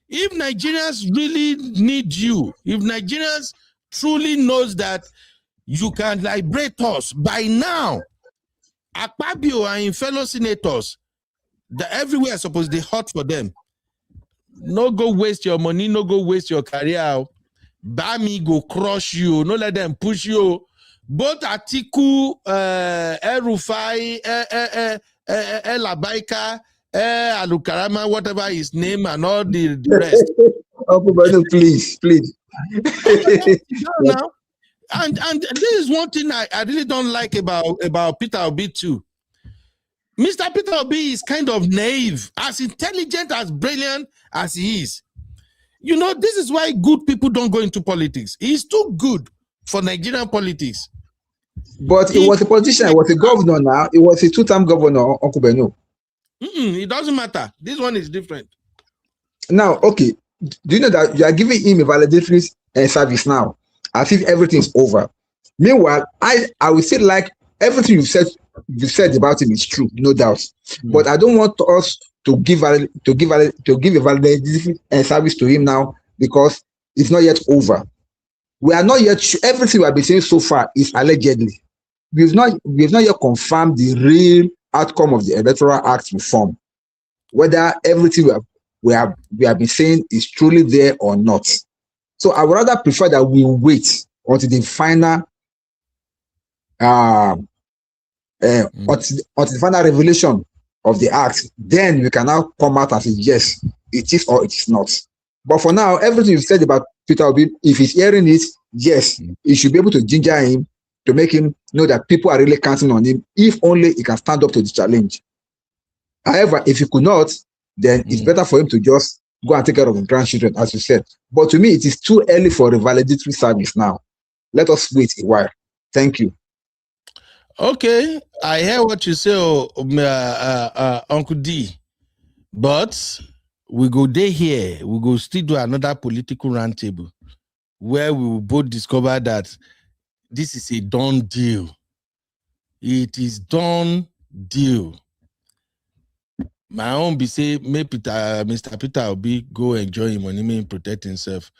If Nigerians really need you, if Nigerians truly knows that you can liberate us. By now, Akpabio and fellow senators, everywhere supposed to be hot for them. No go waste your money, no go waste your career. Bami go crush you, no let them push you. Both Atiku, El-Rufai, El-Abaika, Alukarama, whatever his name, and all the rest. Uncle Badu, please. Now, and this is one thing I really don't like about Peter Obi too. Mr. Peter Obi is kind of naive, as intelligent, as brilliant as he is. You know, this is why good people don't go into politics. He's too good for Nigerian politics. But he was a politician, he was a governor now. He was a two-term governor, Uncle Benu. It doesn't matter. This one is different. Now, okay, do you know that you are giving him a validatory service now, as if everything's over? Meanwhile, I would say like everything you said about him is true, no doubt. But I don't want us to give a validatory service to him now because it's not yet over. We are not yet sure. Everything we have been saying so far is allegedly. We've not yet confirmed the real outcome of the Electoral Act reform, whether everything we have been saying is truly there or not. So I would rather prefer that we wait until the final until the final revelation of the act. Then we can now come out and say yes, it is or it is not. But for now, everything you've said about Peter Obi, if he's hearing it, yes, he should be able to ginger him to make him know that people are really counting on him, if only he can stand up to the challenge. However, if he could not, then it's better for him to just go and take care of his grandchildren, as you said. But to me, it is too early for a validatory service now. Let us wait a while. Thank you. Okay, I hear what you say, Uncle D. But we go there here. We go still do another political roundtable where we will both discover that this is a done deal. It is done deal. My own be say, Mr. Peter Obi go enjoy him money, may protect himself.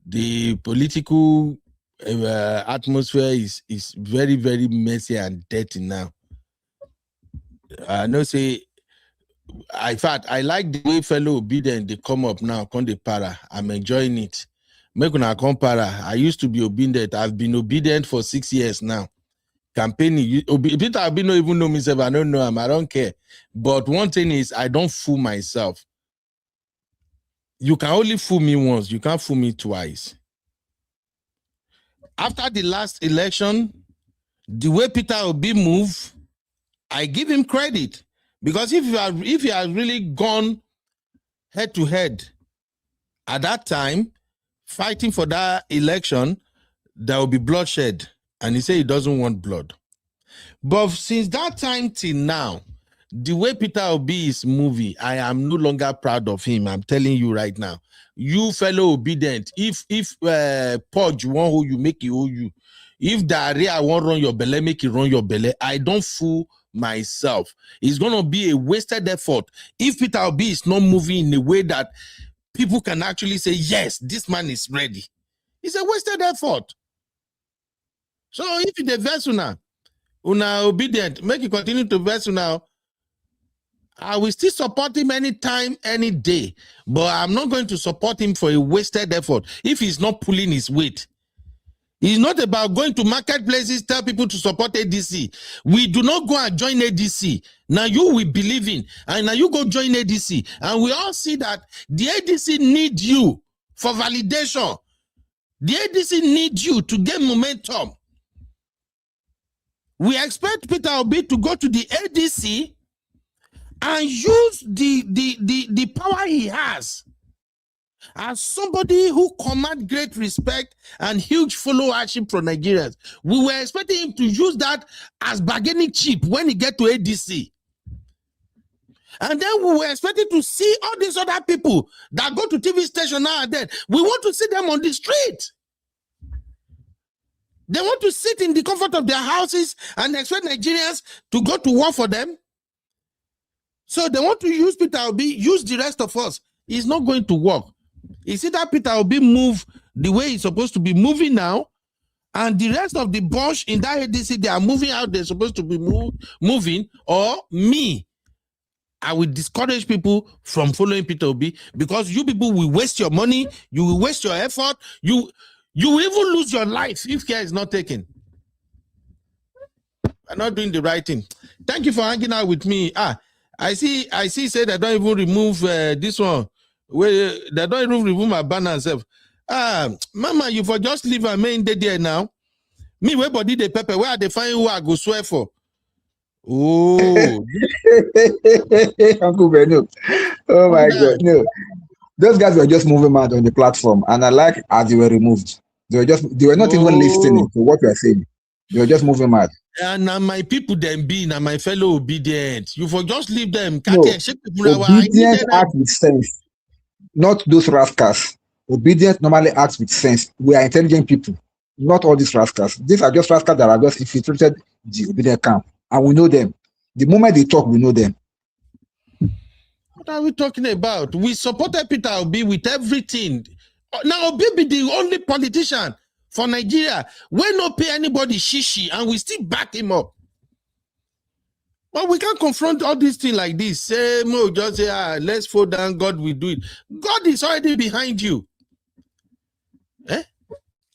The political atmosphere is very, very messy and dirty now. I know say, in fact, I like the way fellow obedient they come up now, come the para. I'm enjoying it. Make una come para. I used to be obedient. I've been obedient for 6 years now. Campaigning, Peter Obi don't even know myself. I don't know him. I don't care. But one thing is, I don't fool myself. You can only fool me once. You can't fool me twice. After the last election, the way Peter Obi moved, I give him credit. Because if you had really gone head to head at that time, fighting for that election, there will be bloodshed. And he said he doesn't want blood. But since that time till now, the way Peter Obi is moving, I am no longer proud of him. I'm telling you right now. You fellow obedient, if purge want who you, make it who you. If diarrhea won't run your belly, make it run your belly. I don't fool myself. It's going to be a wasted effort if Peter Obi is not moving in a way that people can actually say, yes, this man is ready. It's a wasted effort. So if the vessel now, una obedient, make it continue to vessel now, I will still support him anytime, any day. But I'm not going to support him for a wasted effort if he's not pulling his weight. It's not about going to marketplaces, tell people to support ADC. We do not go and join ADC. Now you will believe in, and now you go join ADC. And we all see that the ADC need you for validation. The ADC need you to get momentum. We expect Peter Obi to go to the ADC and use the power he has as somebody who commands great respect and huge followership from Nigerians. We were expecting him to use that as bargaining chip when he get to ADC. And then we were expecting to see all these other people that go to TV station now and then. We want to see them on the street. They want to sit in the comfort of their houses and expect Nigerians to go to war for them. So they want to use Peter Obi, use the rest of us. It's not going to work. You see that Peter Obi move the way he's supposed to be moving now, and the rest of the bunch in that ADC, they are moving out, they're supposed to be moving, or me, I will discourage people from following Peter Obi, because you people will waste your money, you will waste your effort, you will even lose your life if care is not taken. I'm not doing the right thing. Thank you for hanging out with me. I see say they don't even remove this one. They don't even remove my banner and stuff. Mama, you for just leave a main day there now. Me, where body the pepper, where they find who I go swear for? Oh, Uncle Beno. Oh my God, no. Those guys were just moving mad on the platform, and I like as they were removed. They were not even listening to what we are saying. They were just moving mad. And now my people then be, now my fellow obedient. You for just leave them. No, obedient act with sense, not those rascals. Obedient normally acts with sense. We are intelligent people, not all these rascals. These are just rascals that are just infiltrated the obedient camp, and we know them. The moment they talk, we know them. What are we talking about? We supported Peter Obi with everything. Now Obi be the only politician for Nigeria. We not pay anybody shishi, and we still back him up. But we can't confront all these things like this. Say, no, just say, let's fall down, God will do it. God is already behind you.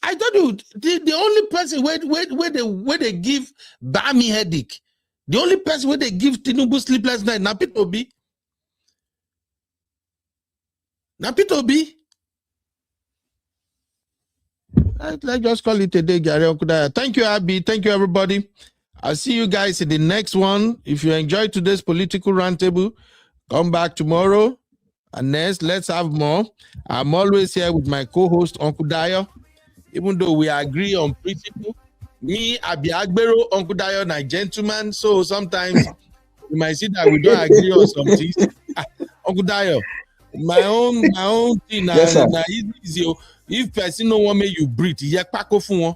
I told you, the only person where they give Bami headache, the only person where they give Tinubu sleepless night, now Peter Obi. Now Peter Obi. Let's just call it a day, Gary. Thank you, Abby. Thank you, everybody. I'll see you guys in the next one. If you enjoyed today's political roundtable, come back tomorrow. And next, let's have more. I'm always here with my co-host, Uncle Dayo. Even though we agree on principle, me, Abi Agbero, Uncle Dayo, and a gentleman. So sometimes you might see that we don't agree on some things. Uncle Dayo, my own thing yes, now easy. If person no want me you breathe, you pako fun won.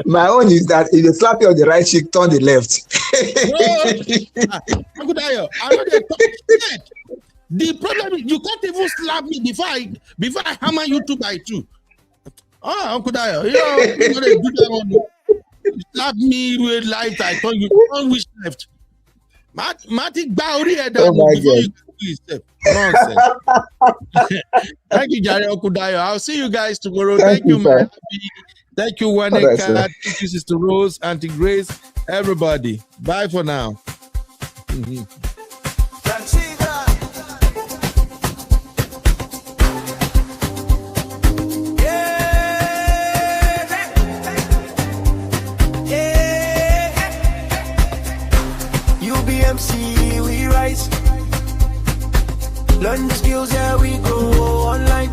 My own is that if you slap you on the right cheek, turn the left. Uncle Dayo, I know they talk shit. The problem is you can't even slap me before I hammer you 2 by 2. Uncle Dayo, you're gonna do that one. You slap me with life, I told you don't wish left. Matic Bauri head before you can do yourself. Nonsense. Thank you, Jerry Uncle Dayo. I'll see you guys tomorrow. Thank you, my happy. Thank you, Waneka. Thank you, Sister Rose, Auntie Grace, everybody. Bye for now. UBMC, we rise. Learn the skills, yeah, we go online.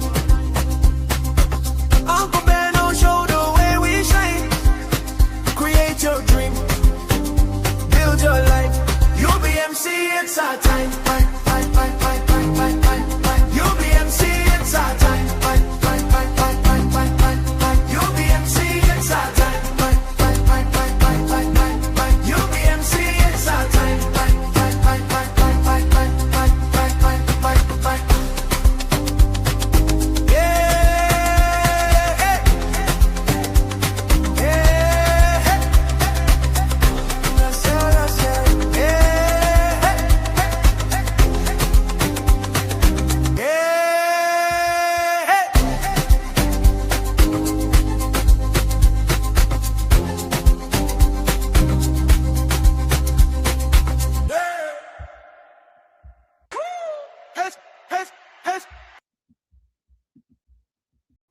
Uncle Beno show the way we shine. Create your dream, build your life. UBMC, it's our time. UBMC, it's our time. UBMC, it's our time. UBMC, it's our time.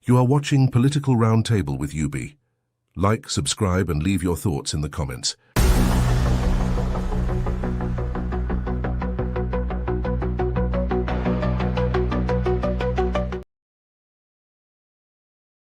You are watching Political Roundtable with UB. Like, subscribe, and leave your thoughts in the comments.